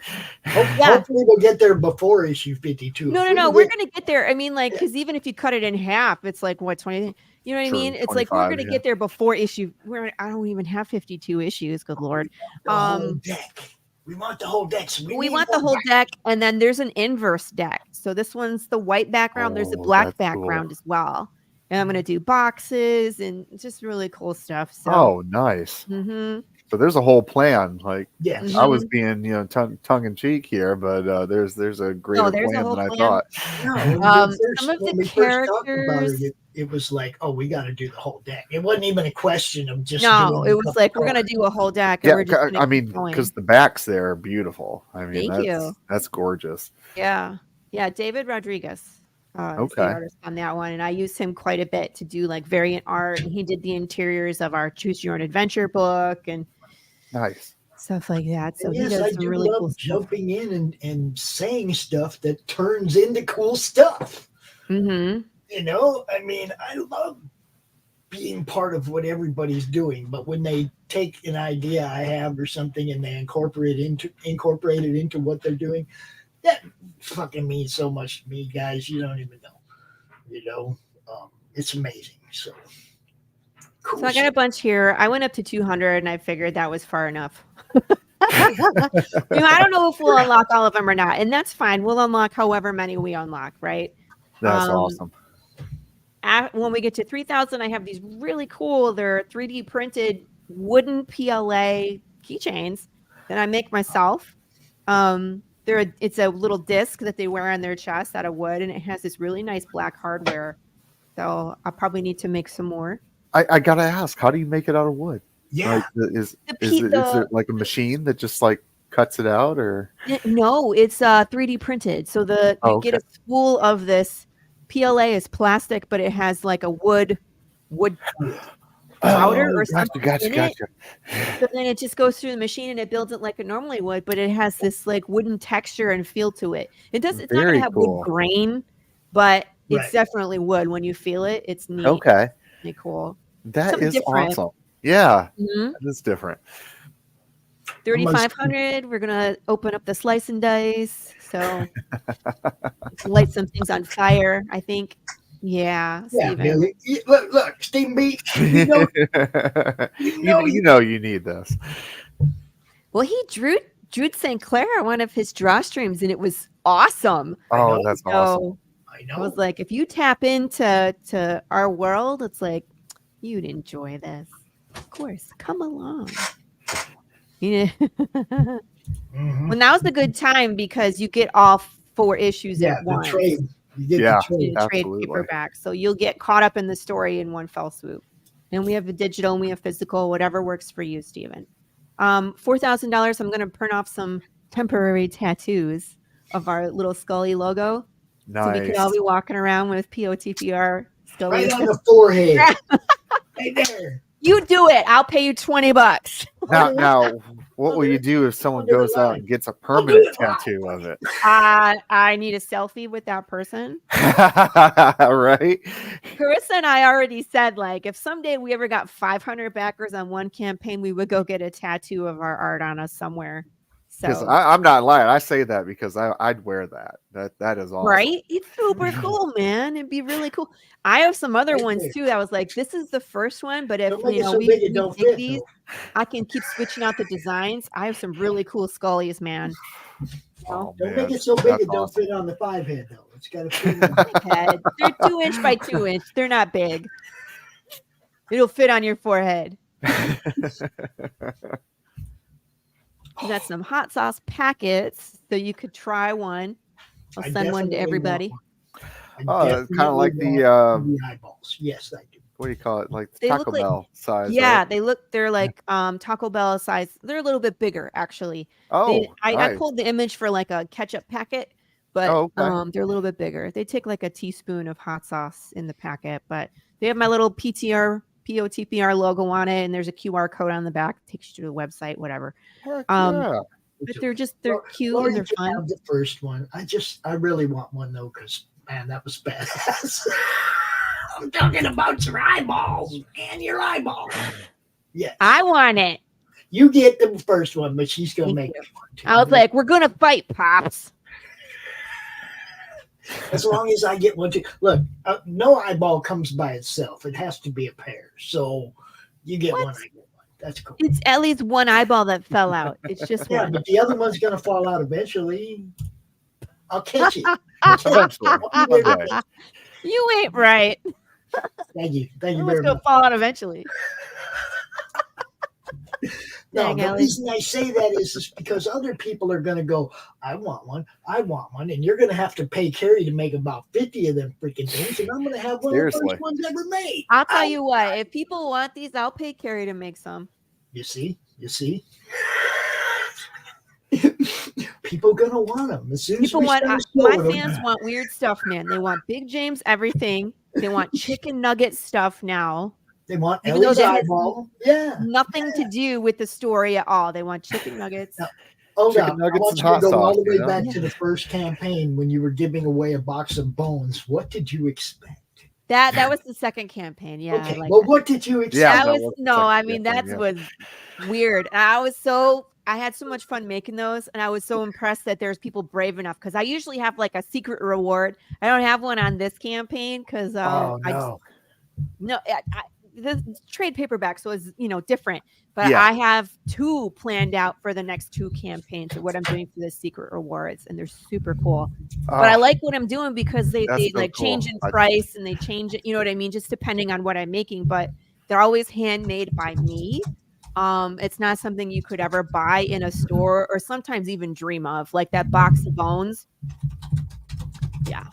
Hopefully we'll get there before issue 52. No, we're gonna get there. I mean, because even if you cut it in half, it's like what 20. You know what I mean? It's like we're gonna get there before issue. I don't even have 52 issues. Good Lord. We want the whole deck. So we want the whole deck, and then there's an inverse deck. So this one's the white background. There's a black background as well. And I'm going to do boxes and just really cool stuff. So. Nice. Mm-hmm. So there's a whole plan. Like, yes. I was being, tongue in cheek here, but there's a greater plan than I thought. Some of the characters. It was like, we got to do the whole deck. It wasn't even a question of just. No, it was like, we're going to do a whole deck. Yeah, I mean, because the backs there are beautiful. I mean, Thank you. That's gorgeous. Yeah. David Rodriguez. Is the artist on that one, and I used him quite a bit to do like variant art, and he did the interiors of our Choose Your Own Adventure book and nice stuff like that. So yes, he does some really cool jumping in and saying stuff that turns into cool stuff. Mm-hmm. I mean, I love being part of what everybody's doing, but when they take an idea I have or something and they incorporate it into what they're doing, that fucking means so much to me, guys. You don't even know. It's amazing. So cool. So I got a bunch here. I went up to 200 and I figured that was far enough. I don't know if we'll unlock all of them or not, and that's fine. We'll unlock however many we unlock, right? That's awesome. When we get to 3,000, I have these really cool. They're 3D printed wooden PLA keychains that I make myself. It's a little disc that they wear on their chest out of wood, and it has this really nice black hardware. So I'll probably need to make some more. I gotta ask, how do you make it out of wood? Yeah. Like, is it like a machine that just like cuts it out, or no? It's 3D printed. So you get a spool of this. PLA is plastic, but it has like a wood powder or something. Gotcha. So then it just goes through the machine and it builds it like it normally would, but it has this like wooden texture and feel to it. It's not gonna have wood grain, but it's definitely wood. When you feel it, it's neat. Okay. Really cool. That Something is different. awesome. Yeah. Mhm. That is different. 3,500. We're gonna open up the slice and dice. So light some things on fire, I think. Yeah. Yeah, Steven. Billy. Look, Stephen B. You know you need this. Well, he drew St. Clair on one of his drawstrings, and it was awesome. Oh, that's awesome. I know. I was like, if you tap into our world, it's like you'd enjoy this. Of course, come along. Yeah. Well, now's a good time because you get all 4 issues at once. Trade. You get the trade paperback, so you'll get caught up in the story in one fell swoop. And we have a digital, and we have physical, whatever works for you, Steven. $4,000. I'm going to print off some temporary tattoos of our little Scully logo. Nice. So we could all be walking around with POTPR Scully. Right on the forehead. Right there. You do it. I'll pay you $20. Now, what will you do if someone goes out and gets a permanent tattoo of it? I need a selfie with that person. Right? Corissa and I already said, like, if someday we ever got 500 backers on one campaign, we would go get a tattoo of our art on us somewhere. Because So, I'm not lying. I say that because I'd wear that. That is awesome. right? It's super cool, man. It'd be really cool. I have some other ones too. That was like, this is the first one, but if Don't make you it know so we big it don't dig fit, these, I can keep switching out the designs. I have some really cool Scullies, man. Oh, Don't man. make it so big That's it don't awesome. fit on the 5 head though. It's got to fit. In the Head. They're 2 inch by 2 inch. They're not big. It'll fit on your forehead. We got some hot sauce packets, so you could try one. I'll I send one to definitely everybody. want Oh, it's definitely kind of like want the the eyeballs. Yes, I do. what do you call it? Like the They Taco look like- Bell size. Yeah, right? they're like Taco Bell size. They're a little bit bigger, actually. Oh, I nice. pulled the image for like a ketchup packet, but Oh, okay. they're a little bit bigger. They take like a teaspoon of hot sauce in the packet, but they have my little POTPR logo on it, and there's a QR code on the back. Takes you to the website, whatever. Heck Um, yeah. But they're cute Laurie and they're can fun. have the first one. I really want one though, because man, that was badass. I'm talking about your eyeballs, man, your eyeballs. Yeah, I want it. you get the first one, but she's gonna Thank make it one too. I was like, we're gonna fight, pops. As long as I get one too. Look, no eyeball comes by itself. It has to be a pair. So you get one, I get one. That's cool. It's at least one eyeball that fell out. It's just Yeah, one. but the other one's gonna fall out eventually. I'll catch it. Eventually. One day. You ain't right. Thank you. Thank you It was very gonna much. fall out eventually. No, Dang, the Ellie. reason I say that is because other people are going to go, I want one, and you're going to have to pay Carrie to make about 50 of them freaking things, and I'm going to have one of the Seriously. first ones ever made. I'll tell you what. If people want these, I'll pay Carrie to make some. You see? People going to want them. As soon as People we want start my showing fans them, want weird stuff, man. They want Big James everything. They want chicken nugget stuff now. they want Even though Ellie's that has eyeball. Yeah. Nothing to do with the story at all. They want chicken nuggets. No. Hold Chicken on. nuggets I want and you to hot go all sauce, the way you know? back to the first campaign when you were giving away a box of bones. What did you expect? That was the second campaign. Yeah. Okay. Like Well, what did you expect? Yeah, that that was was the no, second I mean campaign, that yeah. was weird. And I had so much fun making those, and I was so impressed that there's people brave enough because I usually have like a secret reward. I don't have one on this campaign because Oh, I just no the trade paperback, so it's different. But Yeah. I have 2 planned out for the next 2 campaigns of what I'm doing for the secret rewards, and they're super cool. But I like what I'm doing because they That's so like change cool. in price and they change it, you know what I mean, just depending on what I'm making. But they're always handmade by me. It's not something you could ever buy in a store or sometimes even dream of, like that box of bones. Yeah.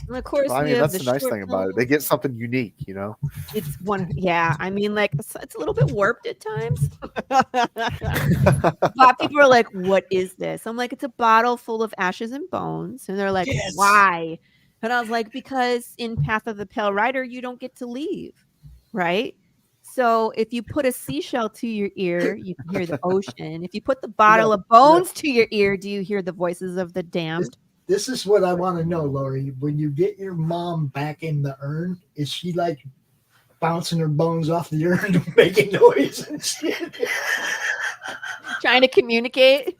And of course, I we mean, have that's the the nice short thing about it. films. They get something unique, you know. It's one, yeah. I mean, like it's a little bit warped at times. But people are like, "What is this?" I'm like, "It's a bottle full of ashes and bones," and they're like, Yes. "Why?" And I was like, "Because in Path of the Pale Rider, you don't get to leave, right? So if you put a seashell to your ear, you can hear the ocean. If you put the bottle of bones to your ear, do you hear the voices of the damned?" This is what I want to know, Laurie. When you get your mom back in the urn, is she like bouncing her bones off the urn and making noise and shit? Trying to communicate.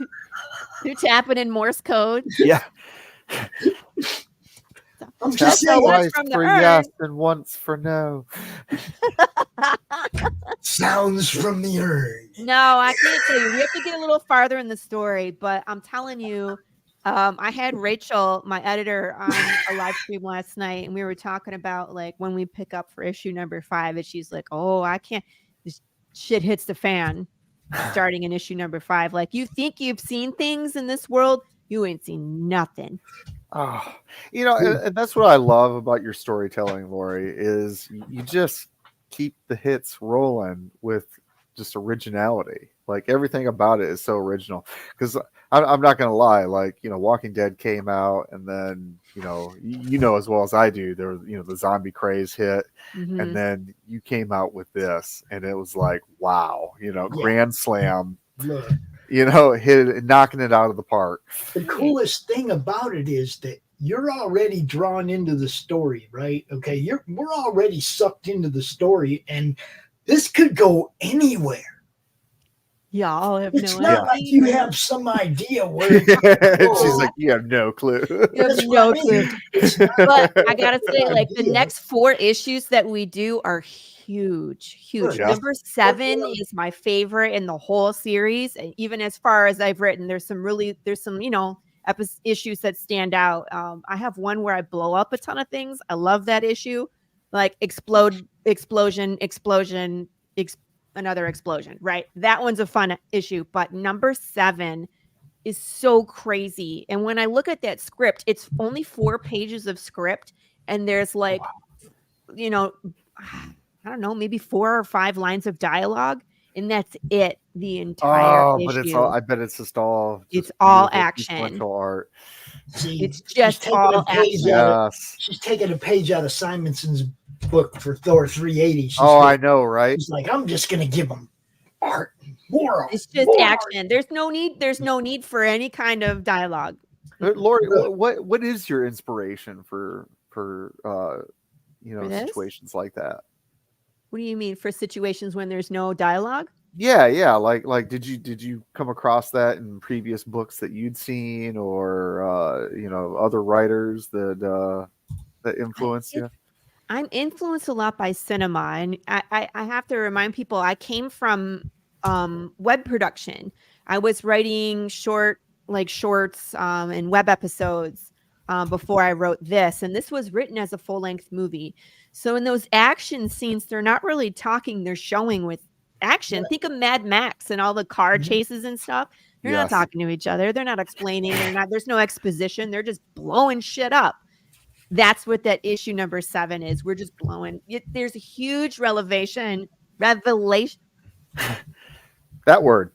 They're tapping in Morse code. Yeah. I'm just Tap saying. twice from the for urn. yes and once for no. Sounds from the urn. No, I can't tell you. We have to get a little farther in the story, but I'm telling you, I had Rachel, my editor, on a live stream last night, and we were talking about like when we pick up for issue number 5, and she's like, "Oh, I can't. This shit hits the fan starting in issue number 5. Like, you think you've seen things in this world, you ain't seen nothing." Oh, you know, and that's what I love about your storytelling, Laurie, is you just keep the hits rolling with just originality. Like everything about it is so original. Because I'm not gonna lie, like, you know, Walking Dead came out, and then you know as well as I do, there was, you know, the zombie craze hit, and then you came out with this, and it was like, wow, you know, grand slam. Look, You know, hit it, knocking it out of the park. the coolest thing about it is that you're already drawn into the story, right? Okay, we're already sucked into the story, and this could go anywhere. Y'all have It's no not idea. like you have some idea where She's like, you have no clue. You have no clue. But I gotta say, like, the next 4 issues that we do are huge. Yeah. Number 7 is my favorite in the whole series. And even as far as I've written, there's some, you know, issues that stand out. I have one where I blow up a ton of things. I love that issue. Like explosion, another explosion, right? That one's a fun issue. But number 7 is so crazy. And when I look at that script, it's only 4 pages of script, and there's like, you know, I don't know, maybe 4 or 5 lines of dialogue, and that's it. The entire issue. But it's all. I bet it's just all. It's all action. Sequential art. See, it's just all action. She's taking a page out of Simonson's book for Thor 380. I know, right? She's like, I'm just gonna give them art, more. It's just more action. art. There's no need for any kind of dialogue. Laurie, what is your inspiration for you know, For this? situations like that? What do you mean for situations when there's no dialogue? Yeah. Like, did you come across that in previous books that you'd seen, or you know, other writers that influenced you? I'm influenced a lot by cinema, and I have to remind people I came from web production. I was writing shorts and web episodes before I wrote this, and this was written as a full-length movie. So in those action scenes, they're not really talking; they're showing with action. Think of Mad Max and all the car chases and stuff. They're not talking to each other. They're not explaining. There's no exposition. They're just blowing shit up. That's what that issue number 7 is. We're just blowing. There's a huge revelation. That word.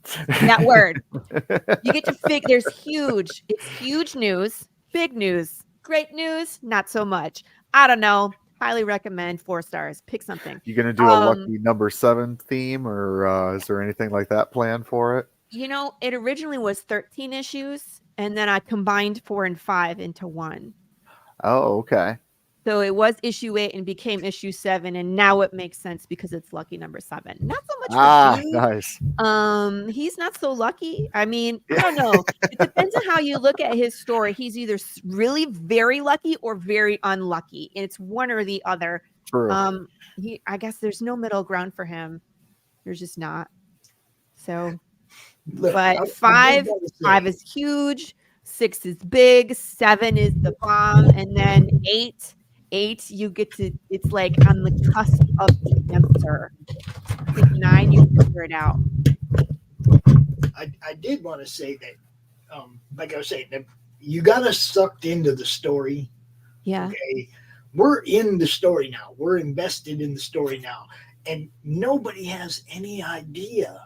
You get to figure. There's huge. It's huge news. Big news. Great news. Not so much. I don't know. Highly recommend. 4 stars. Pick something. You gonna do a lucky number 7 theme, or is there anything like that planned for it? You know, it originally was 13 issues, and then I combined 4 and 5 into one. Oh, okay. So it was issue 8 and became issue 7, and now it makes sense because it's lucky number 7. Not so much for you. Nice. He's not so lucky. I mean, I don't know. It depends on how you look at his story. He's either really very lucky or very unlucky, and it's one or the other. True. I guess there's no middle ground for him. There's just not. So, but 5 is huge. 6 is big, 7 is the bomb, and then 8 you get to, it's like on the cusp of the answer. Take 9, you figure it out. I did want to say that, like I was saying, that you got us sucked into the story. Yeah. Okay. We're in the story now. We're invested in the story now. And nobody has any idea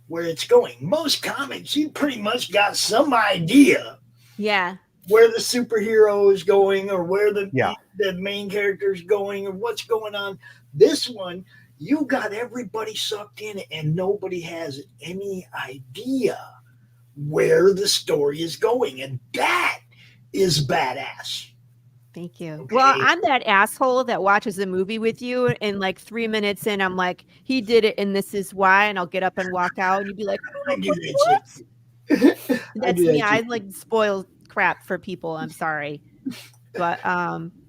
where it's going. Most comics, you pretty much got some idea. Yeah. Where the superhero is going, or where the main character is going, or what's going on. This one, you got everybody sucked in, and nobody has any idea where the story is going. And that is badass. Thank you. Okay. Well, I'm that asshole that watches a movie with you, and like 3 minutes in, I'm like, he did it, and this is why, and I'll get up and walk out, and you'd be like, I do that too. That's me. I like spoil crap for people. I'm sorry, but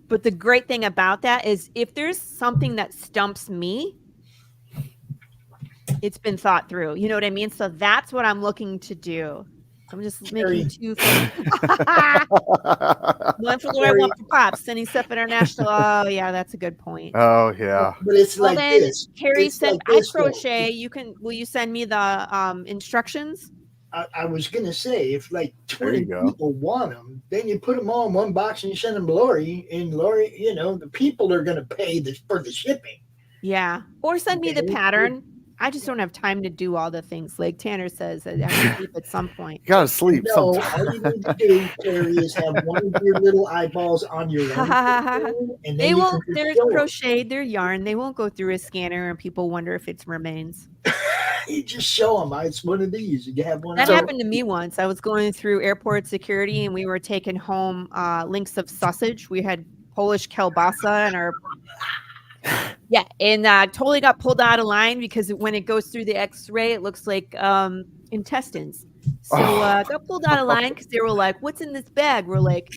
the great thing about that is if there's something that stumps me, it's been thought through. You know what I mean? So that's what I'm looking to do. I'm just making 2 one for Laura, one for Pops. Sending stuff international. Oh yeah, that's a good point. Oh yeah. But it's like this. Carrie It's said, like "I this, though. crochet. Will you send me the instructions?" I was gonna say, if like 20 go. people want them, then you put them all in one box and you send them to Laurie. And Laurie, you know, the people are gonna pay for the shipping. Yeah, or send me the pattern. I just don't have time to do all the things. Like Tanner says, I have to sleep at some point. You gotta sleep. No, sometime. all you need to do, Terry, is have one of your little eyeballs on your own, and then They you won't. can They're just show 'em. crocheted. They're yarn. They won't go through a scanner, and people wonder if it's remains. You just show them. It's one of these. You have one. That happened to me once. I was going through airport security, and we were taking home links of sausage. We had Polish kielbasa in our. Yeah, and totally got pulled out of line because when it goes through the X-ray, it looks like intestines. So got pulled out of line because they were like, "What's in this bag?" We're like,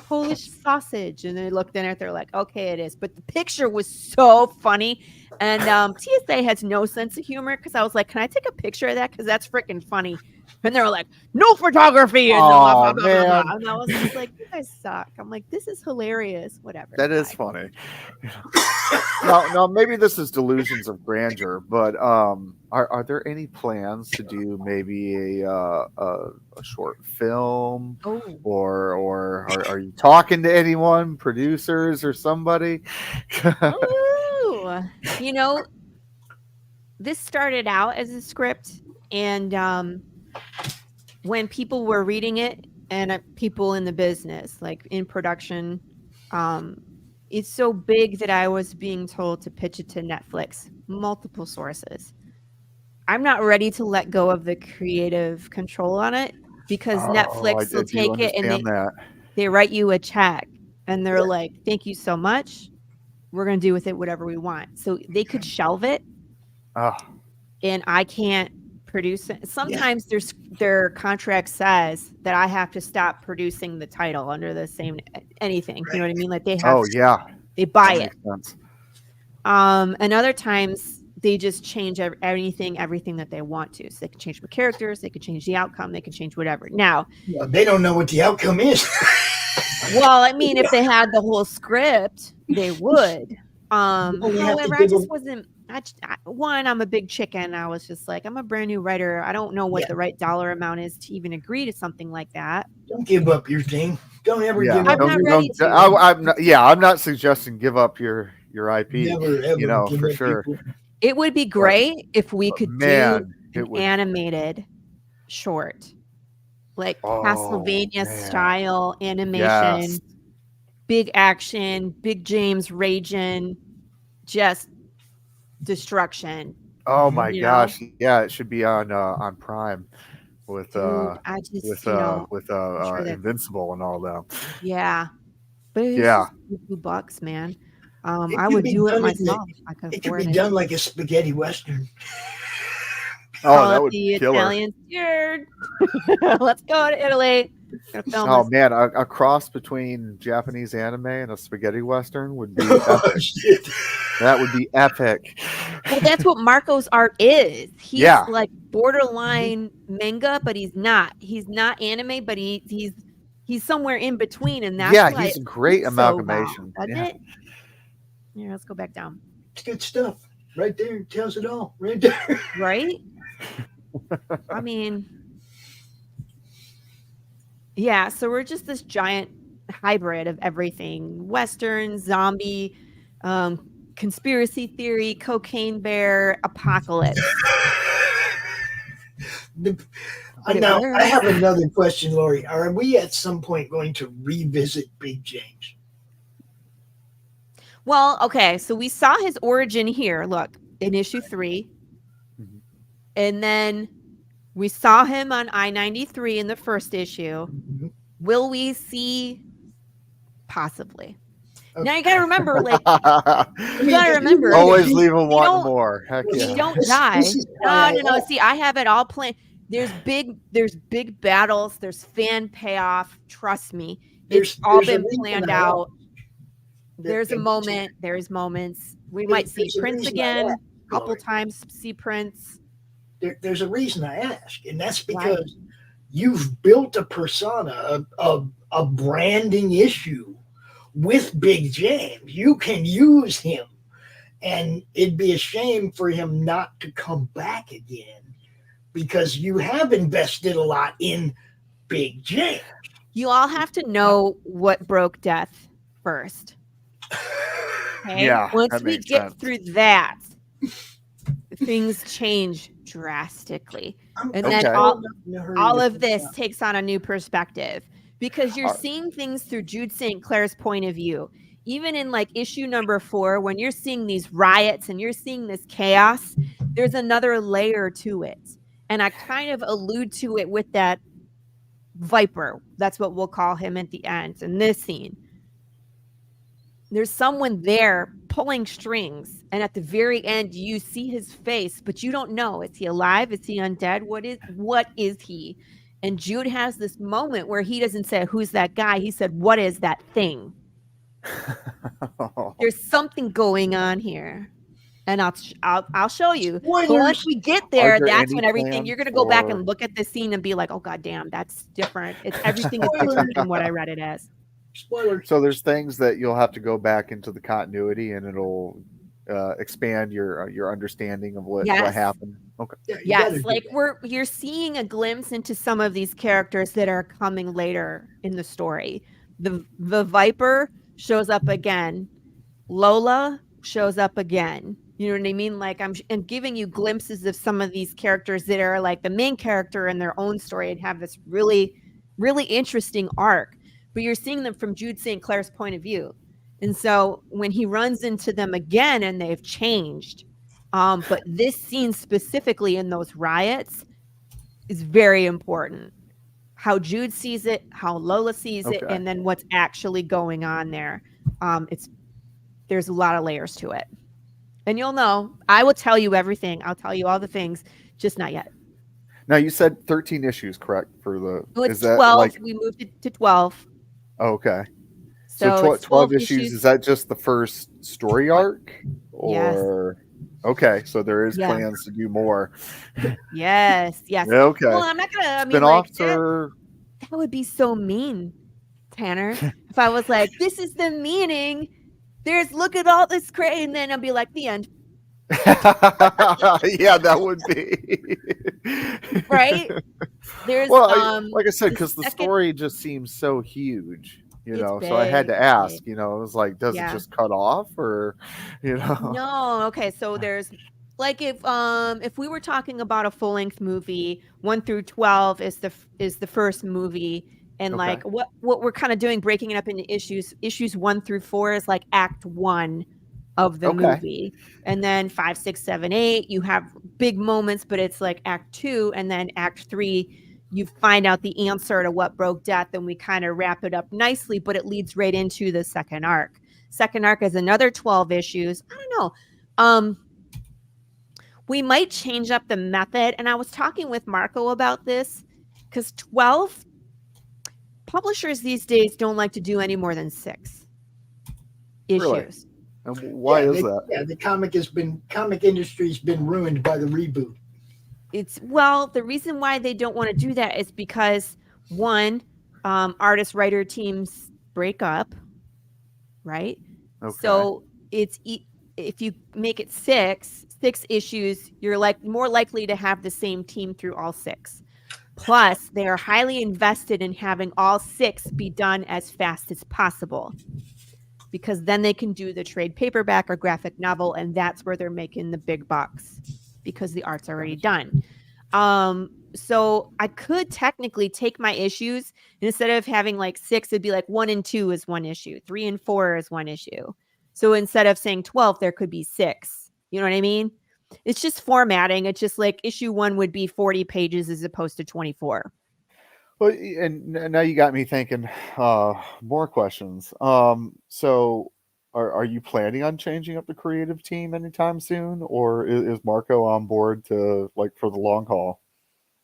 "Polish sausage," and they looked in it. They're like, "Okay, it is." But the picture was so funny, and TSA has no sense of humor because I was like, "Can I take a picture of that? Because that's freaking funny." And they were like, "No photography," and blah, blah, blah, blah, blah. And I was just like, "You guys suck." I'm like, "This is hilarious." Whatever. That is funny. Now, maybe this is delusions of grandeur, but are there any plans to do maybe a short film, or are you talking to anyone, producers or somebody? Ooh, you know, this started out as a script, and when people were reading it, and people in the business, like in production, it's so big that I was being told to pitch it to Netflix, multiple sources. I'm not ready to let go of the creative control on it because Netflix will take it and they write you a check and they're like, "Thank you so much. We're going to do with it whatever we want." So they could shelve it and I can't produce it. Sometimes their contract says that I have to stop producing the title under the same anything. You know what I mean? Like they have they buy it. And other times they just change everything that they want to. So they can change the characters, they can change the outcome, they can change whatever. Now they don't know what the outcome is. Well, I mean, if they had the whole script, they would. However, I just wasn't. I'm a big chicken. I was just like, I'm a brand new writer. I don't know what the right dollar amount is to even agree to something like that. Don't give up your thing. Don't ever give up. I'm not ready to. I'm not suggesting give up your IP. Never, ever for sure. People. It would be great if we could do an animated short, like Castlevania style animation, big action, big James raging, just destruction. Oh my gosh! Yeah, it should be on Prime with Invincible and all that. Yeah, but it's just $2, man. I would do it myself. It could be done like a spaghetti western. That would be kill Italian steered. Let's go to Italy. Oh man, a cross between Japanese anime and a spaghetti western would be epic. That would be epic. Well, that's what Marco's art is. He's like borderline manga, but he's not. He's not anime, but he's somewhere in between, and that's he's a great amalgamation. Doesn't it? Yeah, let's go back down. It's good stuff. Right there, it tells it all. Right there. Right? I mean, yeah, so we're just this giant hybrid of everything. Western, zombie, conspiracy theory, cocaine bear, apocalypse. Now, I have another question, Laurie. Are we at some point going to revisit Big James? Well, okay, so we saw his origin here. Look, in issue 3. Mm-hmm. And then we saw him on I-93 in the first issue. Mm-hmm. Will we see? Possibly. Okay. Now you gotta remember, like, always leave them wanting more. Heck yeah. You yeah. don't die. No. See, I have it all planned. There's big battles. There's fan payoff. Trust me, it's all been planned out. There's a moment. There's moments. We might see Prince again. A couple times. See Prince. There's a reason I ask, and that's because you've built a persona, a branding issue with Big James. You can use him, and it'd be a shame for him not to come back again because you have invested a lot in Big James. You all have to know what broke Death first. Okay? Yeah. Once we get through that, things change drastically. And then all of this takes on a new perspective because you're seeing things through Jude St. Clair's point of view. Even in like issue number 4, when you're seeing these riots and you're seeing this chaos, there's another layer to it. And I kind of allude to it with that Viper. That's what we'll call him at the end in this scene. There's someone there pulling strings, and at the very end, you see his face, but you don't know. Is he alive? Is he undead? What is he? And Jude has this moment where he doesn't say, "Who's that guy?" He said, "What is that thing?" There's something going on here, and I'll show you. But once we get there, that's when everything. You're gonna go back and look at the scene and be like, "Oh God damn, that's different." It's everything is different than what I read it as. Spoiler. So there's things that you'll have to go back into the continuity, and it'll expand your understanding of what happened. Okay. Yes, like you're seeing a glimpse into some of these characters that are coming later in the story. The Viper shows up again. Lola shows up again. You know what I mean? Like I'm giving you glimpses of some of these characters that are like the main character in their own story and have this really, really interesting arc. But you're seeing them from Jude St. Clair's point of view. And so when he runs into them again and they've changed, but this scene specifically in those riots is very important. How Jude sees it, how Lola sees it, and then what's actually going on there. There's a lot of layers to it. And you'll know. I will tell you everything. I'll tell you all the things, just not yet. Now you said 13 issues, correct? For the it's 12. We moved it to 12. Okay. So 12 issues. Is that just the first story arc? Or okay, so there is plans to do more. Yes. Okay. Well, I'm not gonna that would be so mean, Tanner. If I was like, this is the meaning. Look at all this crazy, and then I'll be like, the end. Yeah, that would be right. There's like I said, because the story just seems so huge, so I had to ask. It was like, does it just cut off, or No. Okay, so there's like if we were talking about a full length movie, 1 through 12 is the first movie, and like what we're kind of doing, breaking it up into issues 1 through 4 is like act 1 of the movie, and then 5, 6, 7, 8 you have big moments, but it's like act 2, and then act 3 you find out the answer to what broke Death, and we kind of wrap it up nicely, but it leads right into the second arc. Second arc is another 12 issues. I don't know. We might change up the method, and I was talking with Marco about this because 12 publishers these days don't like to do any more than 6 issues. Really? And why is that? Yeah, the comic industry's been ruined by the reboot. The reason why they don't want to do that is because one, artist writer teams break up, right? Okay. So it's if you make it six issues, you're like more likely to have the same team through all 6. Plus, they are highly invested in having all 6 be done as fast as possible, because then they can do the trade paperback or graphic novel, and that's where they're making the big bucks because the art's already done. So I could technically take my issues, and instead of having like 6, it'd be like 1 and 2 is 1 issue, 3 and 4 is 1 issue. So instead of saying 12, there could be 6. You know what I mean? It's just formatting. It's just like issue 1 would be 40 pages as opposed to 24. Well, and now you got me thinking more questions. So are you planning on changing up the creative team anytime soon, or is Marco on board to like for the long haul?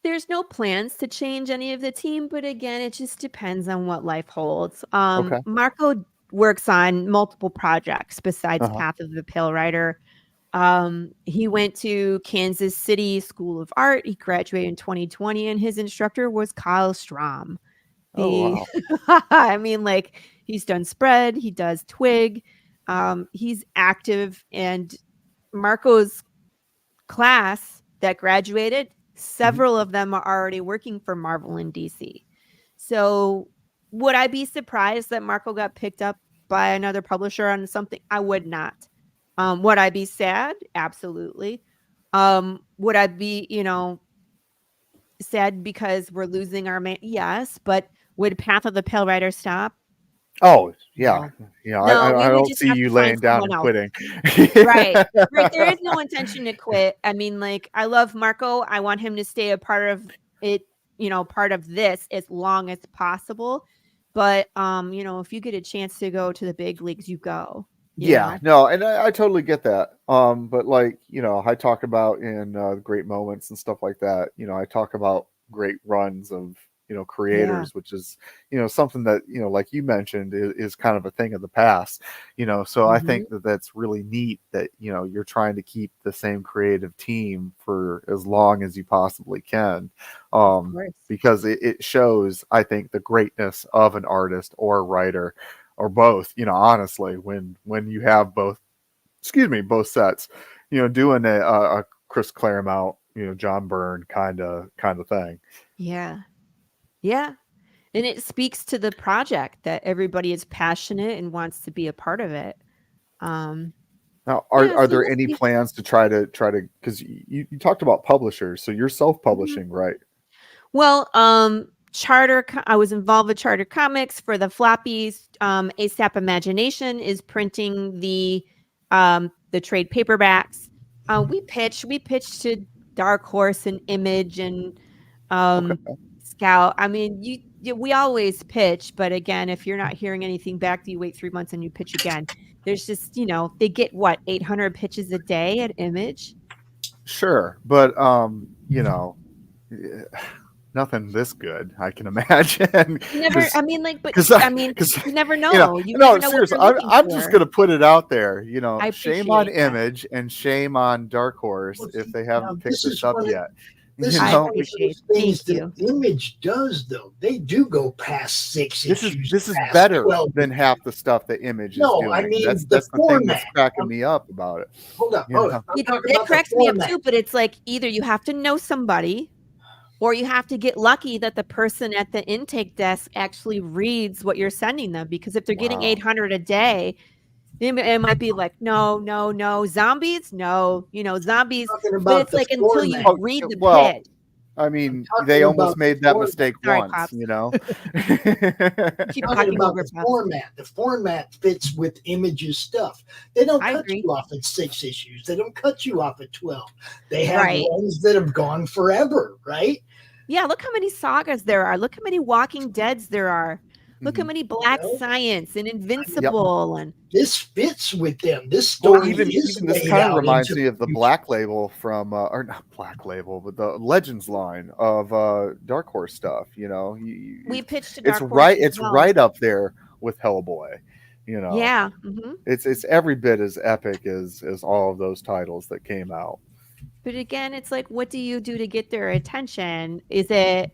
There's no plans to change any of the team, but again, it just depends on what life holds. Okay. Marco works on multiple projects besides Path of the Pale Rider. He went to Kansas City School of Art. He graduated in 2020, and his instructor was Kyle Strom. Oh, wow. I mean, like, he's done Spread, he does Twig. He's active, and Marco's class that graduated, several of them are already working for Marvel and DC. So would I be surprised that Marco got picked up by another publisher on something? I would not. Would I be sad? Absolutely. Would I be, sad because we're losing our man? Yes. But would Path of the Pale Rider stop? Oh, yeah. No. I don't see you laying down and quitting. Right. There is no intention to quit. I mean, like, I love Marco. I want him to stay a part of it, part of this as long as possible. But, if you get a chance to go to the big leagues, you go. Yeah, no, and I totally get that. But like, I talk about in great moments and stuff like that, I talk about great runs of, creators, which is, something that, like you mentioned is kind of a thing of the past, so I think that that's really neat that, you're trying to keep the same creative team for as long as you possibly can. Because it shows, I think, the greatness of an artist or a writer, or both, honestly, when you have both sets, doing a Chris Claremont, John Byrne kind of thing. Yeah. And it speaks to the project that everybody is passionate and wants to be a part of it. Now, are there any plans to try to, because you talked about publishers, so you're self-publishing, right? Well, I was involved with Charter Comics for the floppies. ASAP Imagination is printing the trade paperbacks. We pitched to Dark Horse and Image and Scout. I mean, we always pitch, but again, if you're not hearing anything back, you wait 3 months and you pitch again. There's just, they get 800 pitches a day at Image. Sure, but nothing this good, I can imagine. You never know. Seriously, I'm just going to put it out there. Shame on Image and shame on Dark Horse if they haven't picked this up yet. This is one of those things that Image does, though. They do go past 6 issues. This is better than half the stuff that Image is doing. I mean, that's the thing that's cracking me up about it. Hold up. It cracks me up too, but it's like either you have to know somebody, or you have to get lucky that the person at the intake desk actually reads what you're sending them. Because if they're getting 800 a day, it might be like, no, zombies, zombies. But it's like until you read the pitch. I mean, they almost made that mistake once, Keep talking about the format. The format fits with Image's stuff. They don't cut you off at 6 issues. They don't cut you off at 12. They have ones that have gone forever, right? Yeah, look how many sagas there are. Look how many Walking Deads there are. Look how many Black Science and Invincible, and this fits with them. This story even this kind of reminds me of the Black Label from, or not Black Label, but the Legends line of Dark Horse stuff. We pitched to Dark Horse. It's right up there with Hellboy. Yeah, it's every bit as epic as all of those titles that came out. But again, it's like, what do you do to get their attention? Is it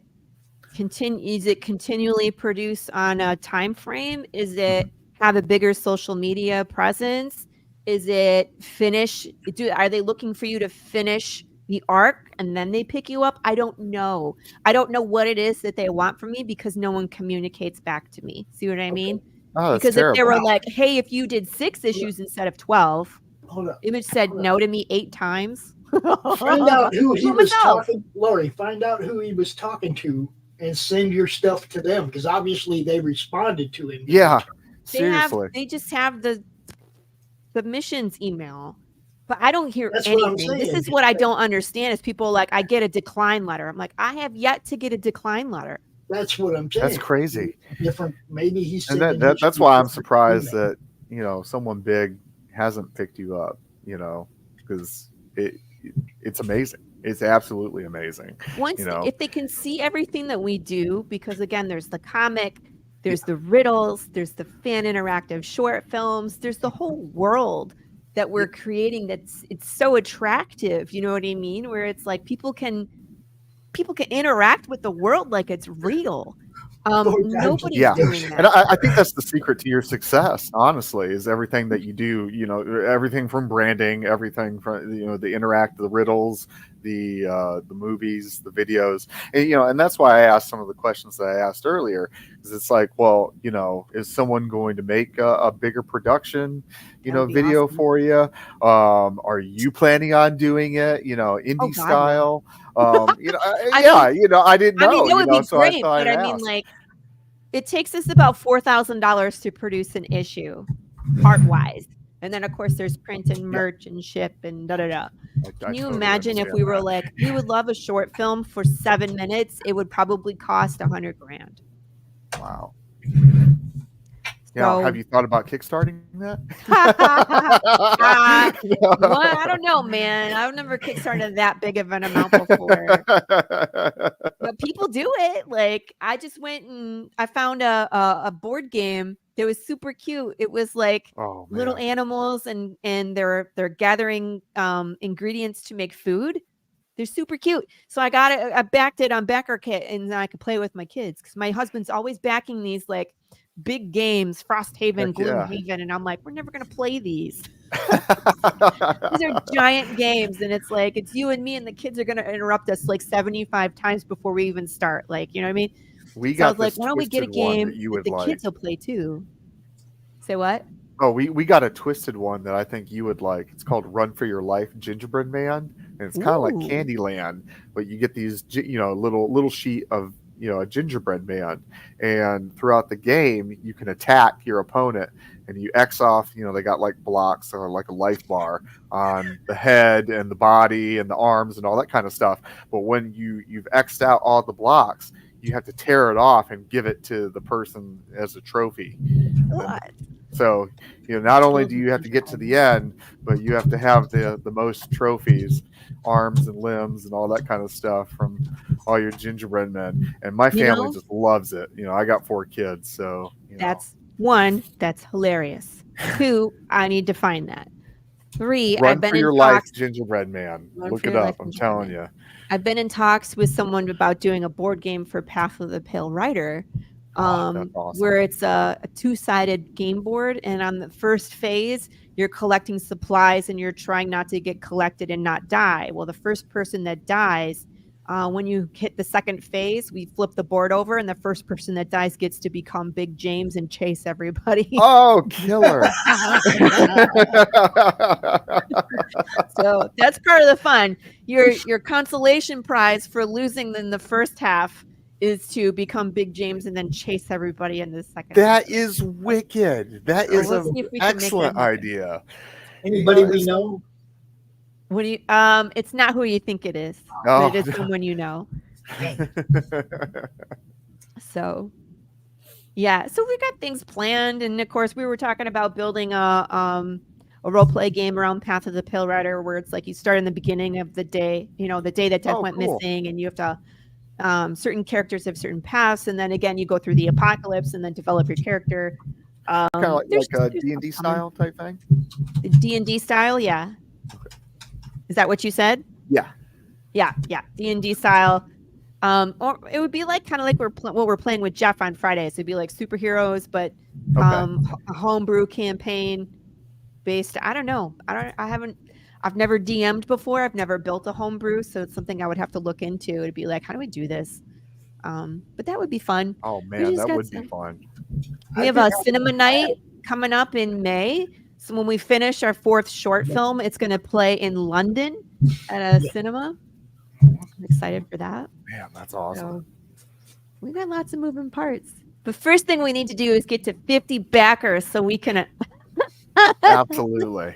continually produce on a time frame? Is it have a bigger social media presence? Is it finish? Are they looking for you to finish the arc and then they pick you up? I don't know. I don't know what it is that they want from me because no one communicates back to me. See what I mean? Oh, that's because terrible. if they were like, hey, if you did 6 issues instead of 12, Hold up. Image said no to me 8 times. Find out who he was myself. talking, Laurie. Find out who he was talking to, and send your stuff to them because obviously they responded to him. Yeah, They seriously. they just have the missions email, but I don't hear That's what I'm anything. This saying. is what I don't understand. Is people like, I get a decline letter. I'm like, I have yet to get a decline letter. That's what I'm saying. That's crazy. Different. Maybe he's. And sending that's his why I'm different surprised email. that, you know, someone big hasn't picked you up, you know, because it's amazing. It's absolutely amazing. Once, you know, if they can see everything that we do, because again, there's the comic, there's the riddles, there's the fan interactive short films, there's the whole world that we're creating. It's so attractive. You know what I mean? Where it's like people can interact with the world like it's real. Nobody's doing that. And I think that's the secret to your success, honestly, is everything that you do, you know, everything from branding, everything from, you know, the riddles, the movies, the videos, and, you know, and that's why I asked some of the questions that I asked earlier, because it's like, well, you know, is someone going to make a bigger production, you know, video for you? Are you planning on doing it, you know, indie style? You know, you know, I didn't know. I mean, it would be so great, I but I mean, like, it takes us about $4,000 to produce an issue, art-wise, and then of course there's print and merch and ship and da da da. Can you imagine if we were like, we would love a short film for 7 minutes? It would probably cost $100,000. Wow. Yeah, have you thought about kickstarting that? Well, I don't know, man. I've never kickstarted that big of an amount before. But people do it. Like, I just went and I found a board game that was super cute. It was like little animals and they're gathering ingredients to make food. They're super cute. So I got it. I backed it on BackerKit and I could play with my kids because my husband's always backing these like big games, Frosthaven, Gloomhaven, and I'm like, we're never gonna play these. These are giant games, and it's like it's you and me, and the kids are gonna interrupt us like 75 times before we even start. Like, you know what I mean? We so got I was like, why don't we get a game that the kids will play too? Say what? Oh, we got a twisted one that I think you would like. It's called Run for Your Life Gingerbread Man, and it's kind of like Candyland, but you get these, you know, little sheet of, you know, a gingerbread man, and throughout the game you can attack your opponent and you X off, you know, they got like blocks or like a life bar on the head and the body and the arms and all that kind of stuff. But when you've X'd out all the blocks, you have to tear it off and give it to the person as a trophy. So, you know, not only do you have to get to the end, but you have to have the most trophies, arms and limbs and all that kind of stuff from all your gingerbread men. And my family just loves it. You know, I got 4 kids, so that's one, that's hilarious. 2, I need to find that. 3, Run I've been for your in life, talks. gingerbread man. Run Look for it your up. life, I'm telling you. I've been in talks with someone about doing a board game for Path of the Pale Rider. That's awesome. Where it's a 2-sided game board, and on the first phase you're collecting supplies and you're trying not to get collected and not die. Well, the first person that dies, when you hit the second phase, we flip the board over and the first person that dies gets to become Big James and chase everybody. Oh, killer. So that's part of the fun. Your consolation prize for losing in the first half is to become Big James and then chase everybody in the second. That is wicked. That is an excellent that idea. Anybody we know? What do you? It's not who you think it is, Oh. but it is someone you know. So, yeah. So we got things planned, and of course, we were talking about building a role play game around Path of the Pale Rider, where it's like you start in the beginning of the day, you know, the day that Death went missing, and you have to. Certain characters have certain paths, and then again you go through the apocalypse and then develop your character. Kind of like a D&D style type thing. D&D style, yeah. Okay. Is that what you said? Yeah. D&D style. Or it would be like kind of like what we're playing with Jeff on Fridays. It'd be like superheroes, but a homebrew campaign. based. I don't know. I've never DM'd before. I've never built a homebrew, so it's something I would have to look into to be like, how do we do this? But that would be fun. Oh man, that would be fun. We have a cinema night coming up in May. So when we finish our 4th short film, it's going to play in London at a cinema. I'm excited for that. Man, that's awesome. So we got lots of moving parts. But first thing we need to do is get to 50 backers so we can. Absolutely.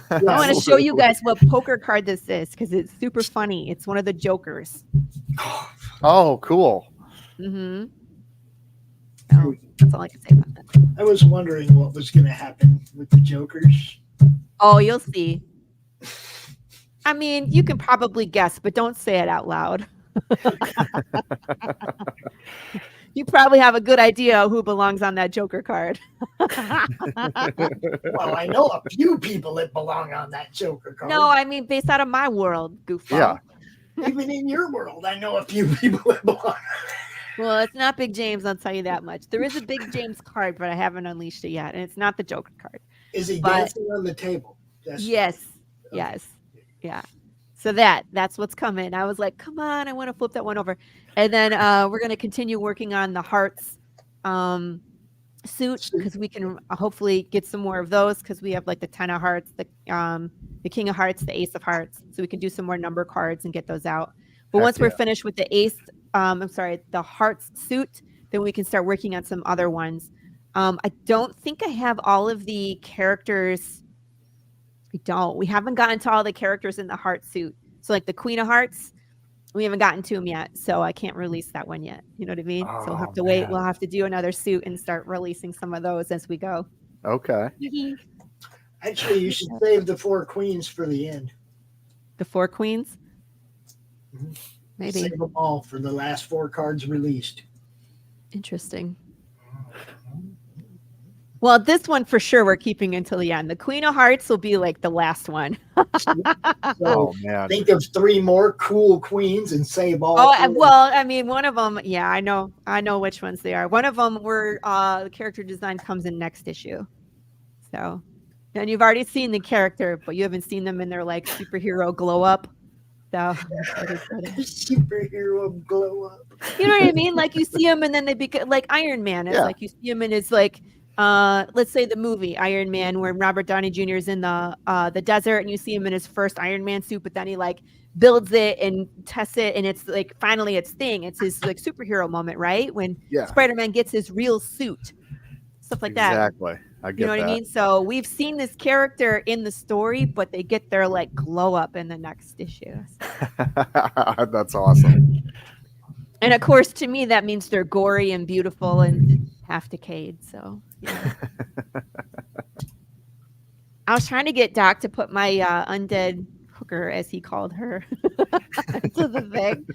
I want to show you guys what poker card this is because it's super funny. It's one of the Jokers. Oh, cool. Mm-hmm. So that's all I can say about that. I was wondering what was going to happen with the Jokers. Oh, you'll see. I mean, you can probably guess, but don't say it out loud. You probably have a good idea who belongs on that Joker card. Well, I know a few people that belong on that Joker card. No, I mean, based out of my world, goofball. Yeah. Even in your world, I know a few people that belong. Well, it's not Big James, I'll tell you that much. There is a Big James card, but I haven't unleashed it yet, and it's not the Joker card. Is he dancing on the table? Yes. Yeah. So that's what's coming. I was like, come on, I want to flip that one over. And then we're going to continue working on the Hearts suit because we can hopefully get some more of those because we have like the 10 of Hearts, the King of Hearts, the Ace of Hearts. So we can do some more number cards and get those out. But once we're finished with the the Hearts suit, then we can start working on some other ones. I don't think I have all of the characters. We haven't gotten to all the characters in the Heart suit. So like the Queen of Hearts, we haven't gotten to them yet. So I can't release that one yet. You know what I mean? So we'll have to wait. We'll have to do another suit and start releasing some of those as we go. Okay. Actually, you should save the 4 queens for the end. The 4 queens? Mm-hmm. Maybe. Save them all for the last 4 cards released. Interesting. Well, this one for sure we're keeping until the end. The Queen of Hearts will be like the last one. So think of 3 more cool queens and save all. Oh, well, I mean, one of them, yeah, I know which ones they are. One of them where the character design comes in next issue. So, and you've already seen the character, but you haven't seen them in their like superhero glow up. So, superhero glow up. You know what I mean? Like you see them and then they become like Iron Man. It's like you see him and it's like, let's say the movie Iron Man where Robert Downey Jr. is in the desert and you see him in his first Iron Man suit, but then he like builds it and tests it and it's like finally it's his like superhero moment, right? When Spider-Man gets his real suit, stuff like that. Exactly. I get what I mean? So we've seen this character in the story, but they get their like glow up in the next issue. That's awesome. And of course, to me, that means they're gory and beautiful and half decayed. So, yeah. I was trying to get Doc to put my undead hooker, as he called her, into the thing.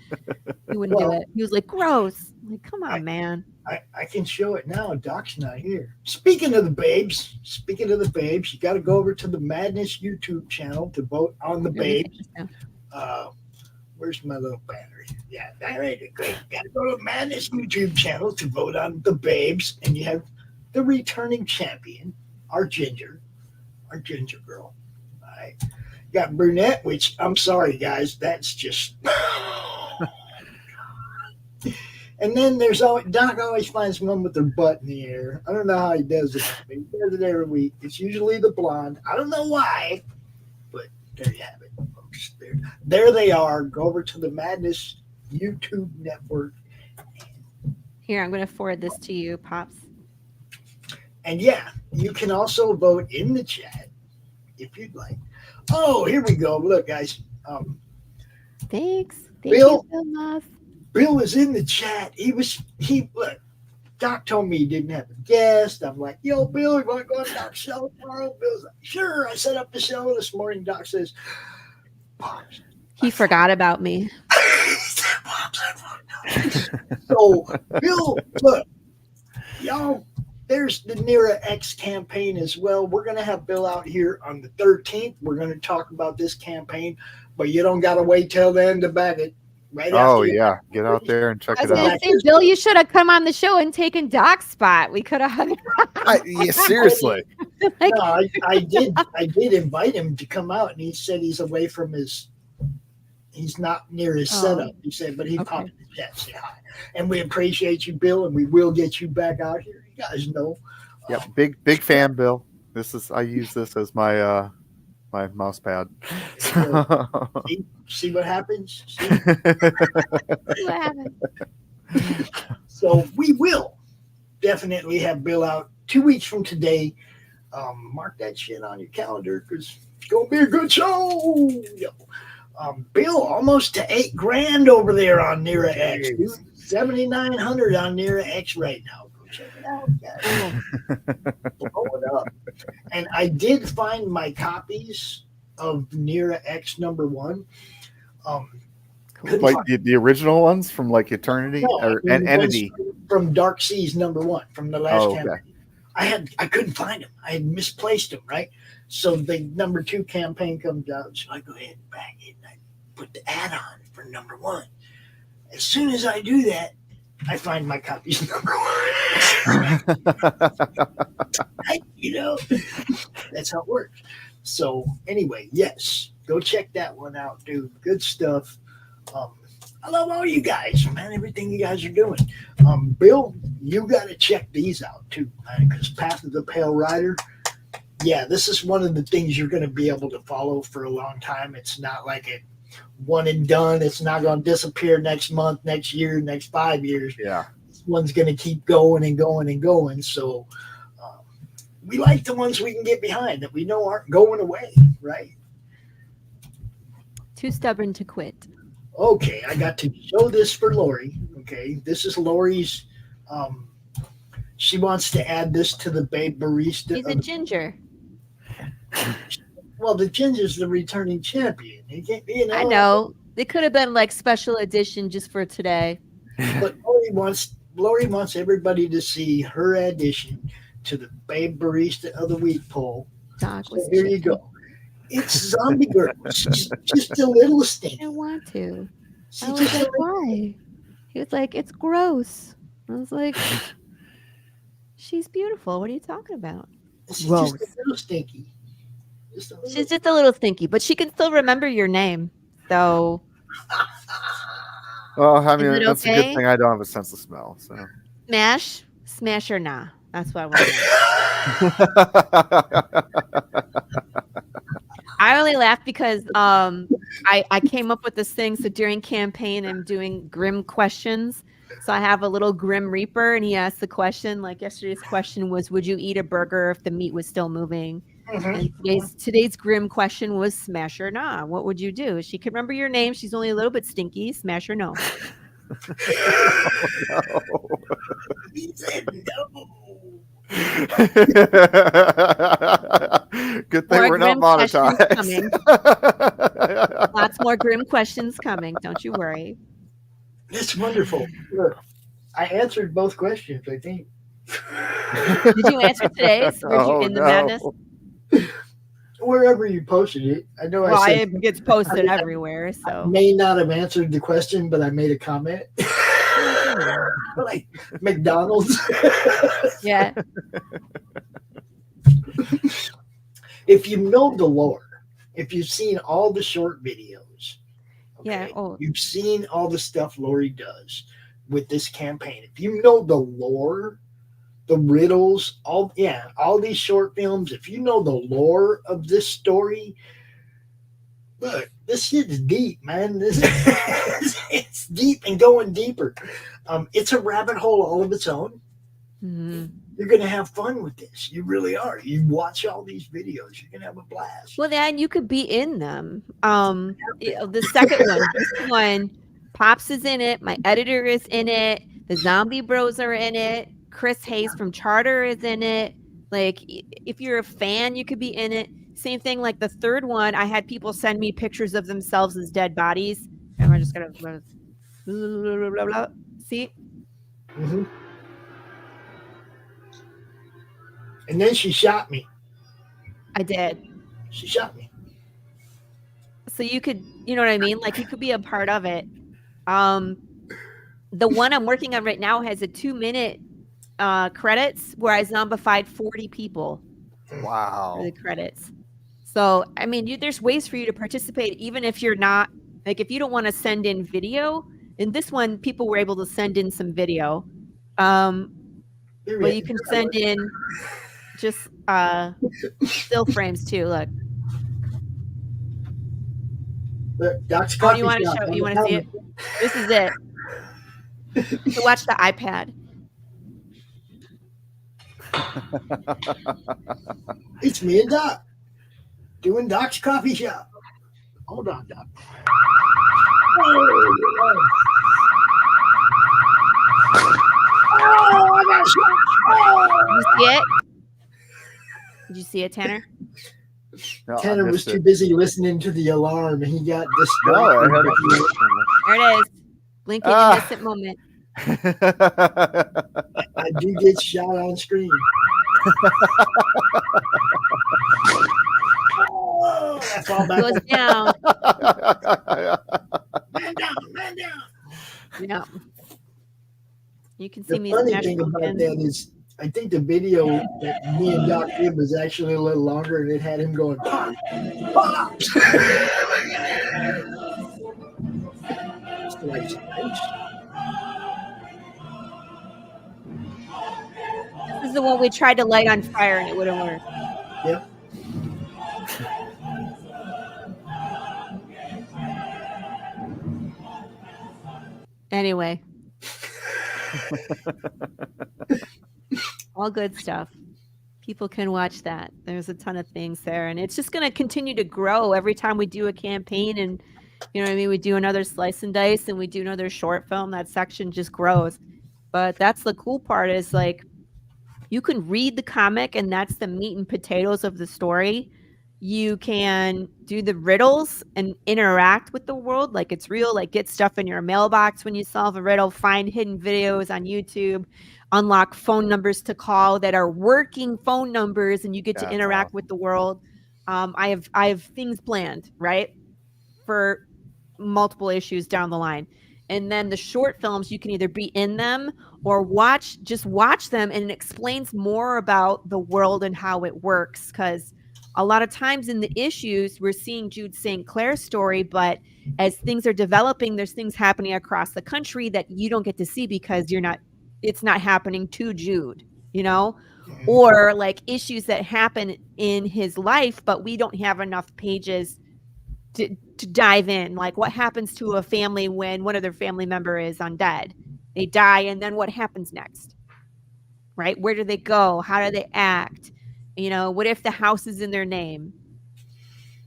He wouldn't do it. He was like, gross. I'm like, come on, man. I can show it now. Doc's not here. Speaking of the babes, you got to go over to the Madness YouTube channel to vote on the babes. Where's my little battery? Yeah, battery. Great. Got to go to the Madness YouTube channel to vote on the babes, and you have the returning champion, our Ginger girl. All right. Got brunette, which I'm sorry, guys, that's just. And then there's always Doc always finds one with their butt in the air. I don't know how he does it. But he does it every week. It's usually the blonde. I don't know why, but there you have it, folks. There they are. Go over to the Madness YouTube network. Here, I'm going to forward this to you, Pops. And yeah, you can also vote in the chat if you'd like. Oh, here we go. Look, guys. Thanks. Bill, you so much. Bill is in the chat. Look, Doc told me he didn't have a guest. I'm like, yo, Bill, you want to go on Doc's show tomorrow? Bill's like, sure. I set up the show this morning. Doc says, he forgot about me. So, Bill, look, y'all, there's the Nira X campaign as well. We're going to have Bill out here on the 13th. We're going to talk about this campaign, but you don't got to wait till then to back it. Right Oh after yeah, get out there and check I was it gonna out. say, Bill, you should have come on the show and taken Doc's spot. We could have. Yeah, seriously. Like, No, I did invite him to come out, and he said he's away from his. He's not near his setup. He said, but he popped in the chat, say hi, and we appreciate you, Bill, and we will get you back out here. You guys know. Yep, big fan, Bill. I use this as my my mouse pad. See what happens? See? see what happened? So we will definitely have Bill out 2 weeks from today. Mark that shit on your calendar because it's gonna be a good show. Bill, almost to $8,000 over there on Nira X. 7,900 on Nira X right now. Go check it out, guys. Blow it up. And I did find my copies of Nira X #1. Like the original ones from like Eternity or Entity from Dark Seas #1 from the last campaign. Okay. I couldn't find them. I had misplaced them, right? So the #2 campaign comes out. So I go ahead and bang it and I put the ad on for #1. As soon as I do that, I find my copies #1. You know, that's how it works. So anyway, yes, go check that one out, dude. Good stuff. I love all you guys, man. Everything you guys are doing. Bill, you got to check these out too, man. Because Path of the Pale Rider, yeah, this is one of the things you're going to be able to follow for a long time. It's not like a one and done. It's not going to disappear next month, next year, next 5 years. Yeah, this one's going to keep going and going and going. So we like the ones we can get behind that we know aren't going away, right? Too stubborn to quit. Okay, I got to show this for Laurie. Okay, this is Laurie's. She wants to add this to the Babe Barista. He's a ginger. Well, the ginger's the returning champion. He can't be. I know. They could have been like special edition just for today. But Laurie wants everybody to see her addition to the Babe Barista of the Week poll. Doc, so here you go. It's Zombie Girl. She's just a little stinky. I didn't want to. I was like, why? He was like, it's gross. I was like, she's beautiful. What are you talking about? She's just a little stinky. She's just a little stinky, but she can still remember your name. So. Well, I mean, that's a good thing I don't have a sense of smell. So. Smash or nah. That's what I want. I only laughed because I came up with this thing. So during campaign, I'm doing grim questions. So I have a little Grim Reaper, and he asked the question. Like yesterday's question was, "Would you eat a burger if the meat was still moving?" And today's grim question was, "Smash or nah? What would you do?" She can remember your name. She's only a little bit stinky. Smash or no? No. He said no. Good thing we're not monetized. Lots more grim questions coming. Don't you worry. That's wonderful. Look, I answered both questions, I think. Did you answer today's? Were you in the madness? Wherever you posted it. I know I said it gets posted everywhere. So I may not have answered the question, but I made a comment. Like McDonald's. Yeah. If you know the lore, if you've seen all the short videos, yeah, you've seen all the stuff Laurie does with this campaign. If you know the lore, the riddles, all these short films, if you know the lore of this story, look, this shit's deep, man. It's deep and going deeper. It's a rabbit hole all of its own. Mm-hmm. You're going to have fun with this. You really are. You watch all these videos, you're going to have a blast. Well, then you could be in them. The second one, this one, Pops is in it. My editor is in it. The Zombie Bros are in it. Chris Hayes from Charter is in it. Like, if you're a fan, you could be in it. Same thing, like the third one, I had people send me pictures of themselves as dead bodies. And we're just going to blah, blah, blah, blah. See? Mm-hmm. And then she shot me. I did. She shot me. So you could, you know what I mean? Like, you could be a part of it. The one I'm working on right now has a 2-minute credits where I zombified 40 people. Wow. For the credits. So, I mean, there's ways for you to participate, even if you're not, like, if you don't want to send in video. In this one, people were able to send in some video. But you can send in just still frames too. Look. Doc's Oh, coffee you want to shop show? on You the want to see it? This is it. To watch the iPad. It's me and Doc doing Doc's coffee shop. Hold on, Doc. Did you see it? Did you see it, Tanner? No, Tanner was too busy listening to the alarm, and he got distracted. No, I heard it. There it is. Blinking innocent moment. I do get shot on screen. Oh, I fall back. Goes down. Man down. Yeah. You can see The me. funny thing about that is, I think the video that me and Doc did was actually a little longer, and it had him going, pop, pop. Like, this is the one we tried to light on fire, and it wouldn't work. Yep. Anyway. All good stuff. People can watch that. There's a ton of things there, and it's just going to continue to grow every time we do a campaign, and you know what I mean, we do another slice and dice and we do another short film. That section just grows. But that's the cool part, is like you can read the comic and that's the meat and potatoes of the story. You can do the riddles and interact with the world like it's real, like get stuff in your mailbox when you solve a riddle, find hidden videos on YouTube, unlock phone numbers to call that are working phone numbers, and you get to interact with the world. I have things planned, right, for multiple issues down the line. And then the short films, you can either be in them or watch them, and it explains more about the world and how it works. Because a lot of times in the issues, we're seeing Jude St. Clair's story, but as things are developing, there's things happening across the country that you don't get to see because it's not happening to Jude, you know, or like issues that happen in his life, but we don't have enough pages to dive in. Like what happens to a family when one of their family member is undead? They die, and then what happens next? Right? Where do they go? How do they act? You know, what if the house is in their name?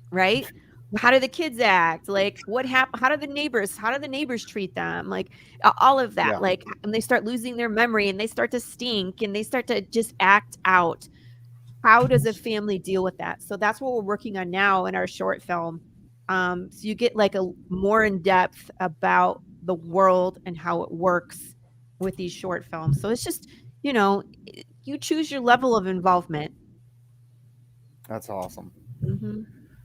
Right? How do the kids act? Like what how do the neighbors treat them? Like all of that. Yeah. Like, and they start losing their memory, and they start to stink, and they start to just act out. How does a family deal with that? So that's what we're working on now in our short film. So you get like a more in depth about the world and how it works with these short films. So it's just, you know, you choose your level of involvement. That's awesome. Mm-hmm.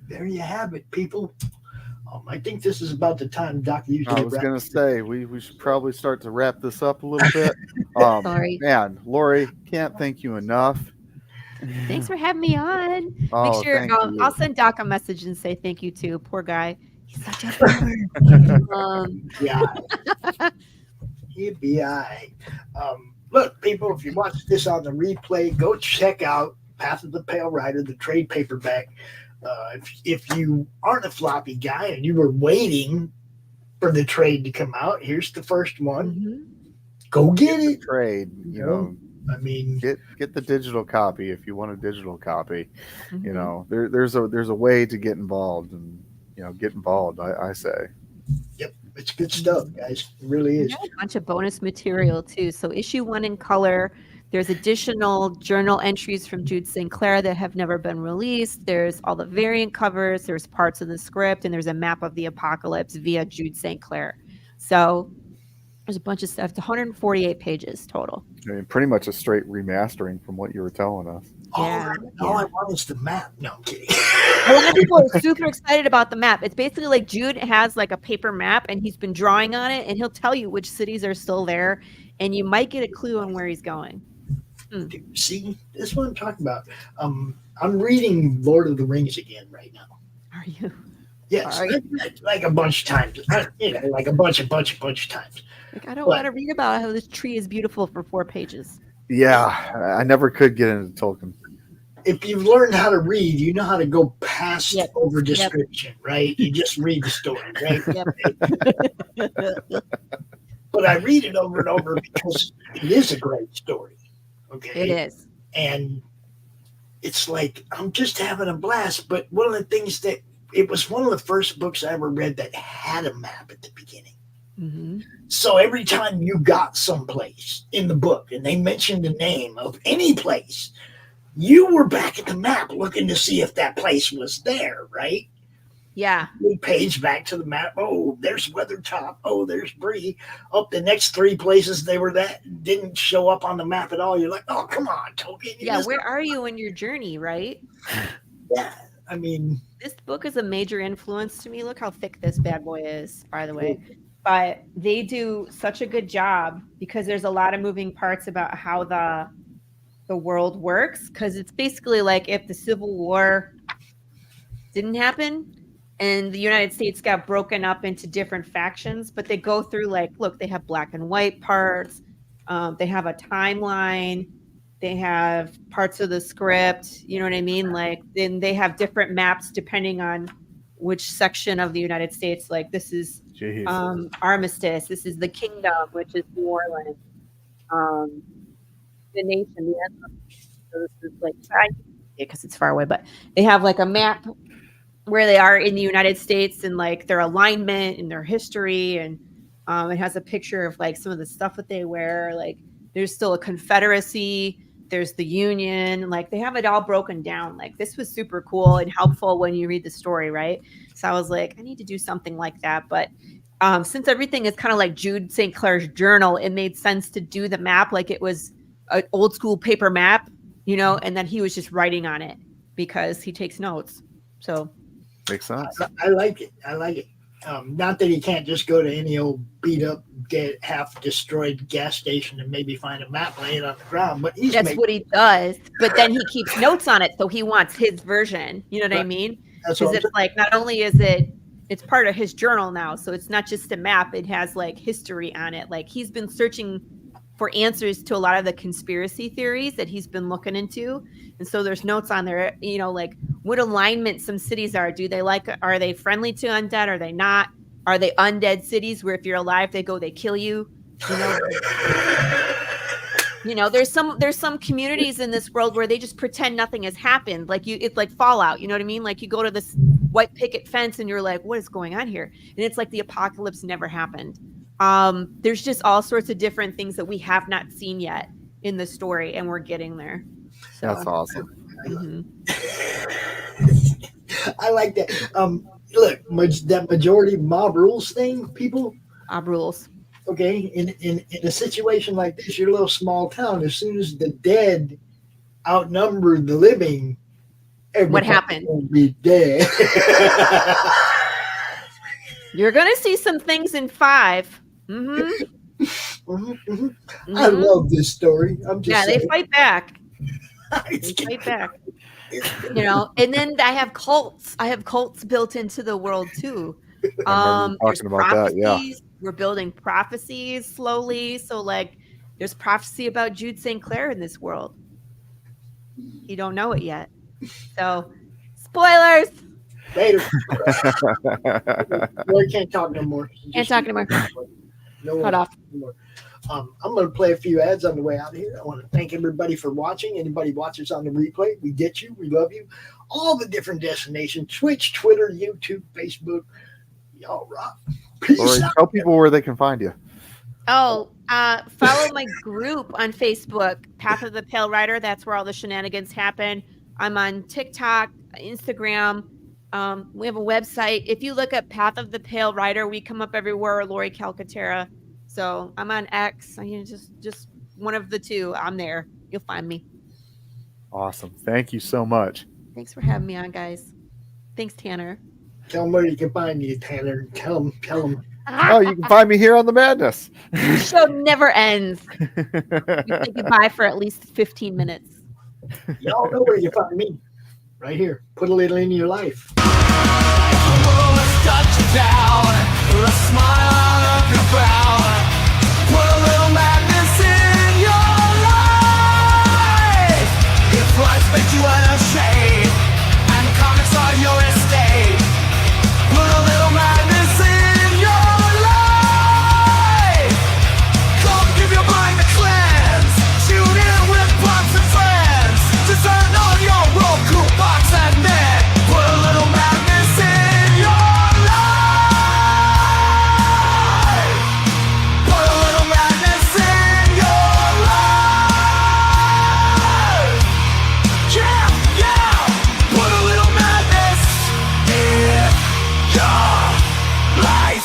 There you have it, people. I think this is about the time Doc usually. I was going to say we should probably start to wrap this up a little bit. Sorry, man, Laurie, can't thank you enough. Thanks for having me on. Oh, make sure thank you. I'll send Doc a message and say thank you too. Poor guy. He's such a bummer. Yeah. He'd be all right. Look, people, if you watch this on the replay, go check out Path of the Pale Rider, the trade paperback. If you aren't a floppy guy and you were waiting for the trade to come out, here's the first one. Mm-hmm. Go get it. Trade, you know. I mean, get the digital copy if you want a digital copy. Mm-hmm. You know, there's a way to get involved, and you know, get involved. I say. Yep, it's good stuff, guys. It really is. A bunch of bonus material too. So issue 1 in color. There's additional journal entries from Jude St. Clair that have never been released. There's all the variant covers. There's parts of the script, and there's a map of the apocalypse via Jude St. Clair. So There's a bunch of stuff. It's 148 pages total. I mean, pretty much a straight remastering from what you were telling us. Yeah. All I want is the map. No, I'm kidding. A lot of people are super excited about the map. It's basically like Jude has like a paper map and he's been drawing on it, and he'll tell you which cities are still there, and you might get a clue on where he's going. See, this is what I'm talking about. I'm reading Lord of the Rings again right now. Are you? Yes, like a bunch of times. Like a bunch of times. Like, I don't want to read about how this tree is beautiful for 4 pages. Yeah, I never could get into Tolkien. If you've learned how to read, you know how to go past over description, right? You just read the story, right? But I read it over and over because it is a great story. Okay. It is. And it's like, I'm just having a blast. But one of the things that it was one of the first books I ever read that had a map at the beginning. Mm-hmm. So every time you got someplace in the book and they mentioned the name of any place, you were back at the map looking to see if that place was there, right? Yeah. We page back to the map. Oh, there's Weathertop. Oh, there's Bree. Oh, the next 3 places they were that didn't show up on the map at all. You're like, oh, come on, Toking. Yeah, where are you in your journey, right? Yeah, I mean, this book is a major influence to me. Look how thick this bad boy is, by the way. But they do such a good job because there's a lot of moving parts about how the world works. Because it's basically like if the Civil War didn't happen and the United States got broken up into different factions, but they go through like, look, they have black and white parts. They have a timeline. They have parts of the script. You know what I mean? Like, then they have different maps depending on which section of the United States. Like, this is Armistice. This is the Kingdom, which is New Orleans. The nation, the Empire. So this is like, because it's far away, but they have like a map where they are in the United States and like their alignment and their history. And it has a picture of like some of the stuff that they wear. Like, there's still a Confederacy. There's the Union. Like, they have it all broken down. Like, this was super cool and helpful when you read the story, right? So I was like, I need to do something like that. But since everything is kind of like Jude St. Clair's journal, it made sense to do the map like it was an old school paper map, you know, and then he was just writing on it because he takes notes. So makes sense. I like it. I like it. Not that he can't just go to any old beat up, half destroyed gas station and maybe find a map laying on the ground, but that's what he does. But then he keeps notes on it, so he wants his version. You know what I mean? Because it's like not only is it's part of his journal now, so it's not just a map; it has like history on it. Like, he's been searching for answers to a lot of the conspiracy theories that he's been looking into, and so there's notes on there. You know, like what alignment some cities are. Are they friendly to undead? Are they not? Are they undead cities where if you're alive, they kill you? You know, there's some communities in this world where they just pretend nothing has happened. Like it's like Fallout. You know what I mean? Like you go to this white picket fence and you're like, what is going on here? And it's like the apocalypse never happened. There's just all sorts of different things that we have not seen yet in the story, and we're getting there. So, that's awesome. I like that. Look, that majority mob rules thing, people. Mob rules. Okay, in a situation like this, you're a little small town. As soon as the dead outnumber the living, what happened? Will be dead. You're gonna see some things in 5. I love this story. I'm just they fight back. They fight back. You know, and then I have cults. I have cults built into the world too. Talking about that, yeah. We're building prophecies slowly. So, like, there's prophecy about Jude St. Clair in this world. You don't know it yet. So, spoilers. Later. Laurie can't talk no more. Can't talk anymore. No Cut off. Anymore. I'm going to play a few ads on the way out of here. I want to thank everybody for watching. Anybody watches on the replay, we get you. We love you. All the different destinations: Twitch, Twitter, YouTube, Facebook. Y'all rock. Peace out. Tell people where they can find you. Oh, follow my group on Facebook, Path of the Pale Rider. That's where all the shenanigans happen. I'm on TikTok, Instagram. We have a website. If you look up Path of the Pale Rider, we come up everywhere. Laurie Calcaterra. So I'm on X. Just one of the two. I'm there. You'll find me. Awesome. Thank you so much. Thanks for having me on, guys. Thanks, Tanner. Tell them where you can find you, Tanner. Tell them. Oh, you can find me here on The Madness. The show never ends. You say goodbye for at least 15 minutes. Y'all know where you find me. Right here. Put a little in your life. Put a little madness in your life. If life makes you unashamed and comics are your estate, put a little madness in your life. Don't give your mind a cleanse. Tune in with pops and friends. Just turn on your ROKU box and then put a little madness in your life. Put a little madness in your life. Yeah. Put a little madness in your life.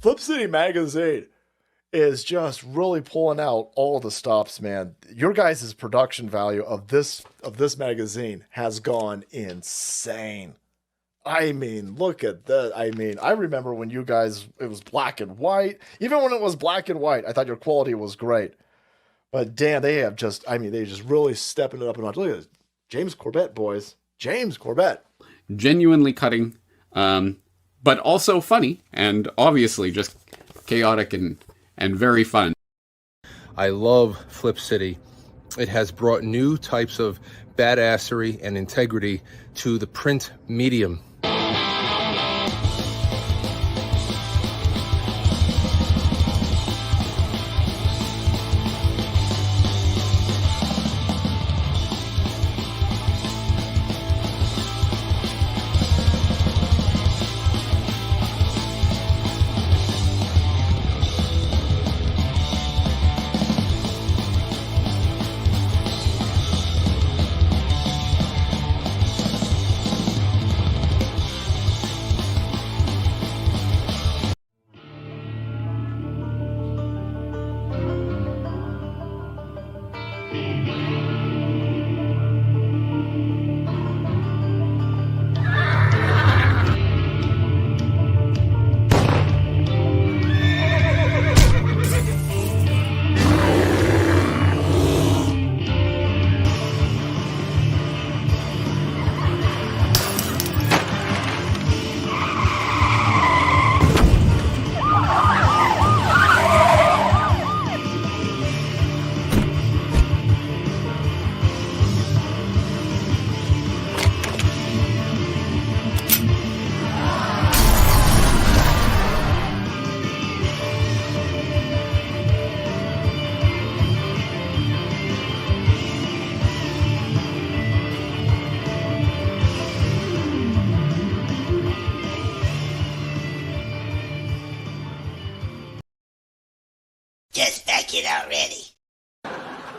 Flip City Magazine is just really pulling out all the stops, man. Your guys' production value of this magazine has gone insane. I mean, look at that. I mean, I remember when you guys, it was black and white. Even when it was black and white, I thought your quality was great. But damn, they just really stepping it up a notch. Look at this. James Corbett, boys. James Corbett. Genuinely cutting, but also funny, and obviously just chaotic and very fun. I love Flip City. It has brought new types of badassery and integrity to the print medium.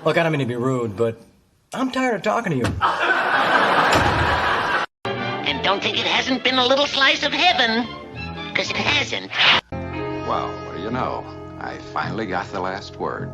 Look, I don't mean to be rude, but I'm tired of talking to you. And don't think it hasn't been a little slice of heaven, because it hasn't. Well, what do you know? I finally got the last word.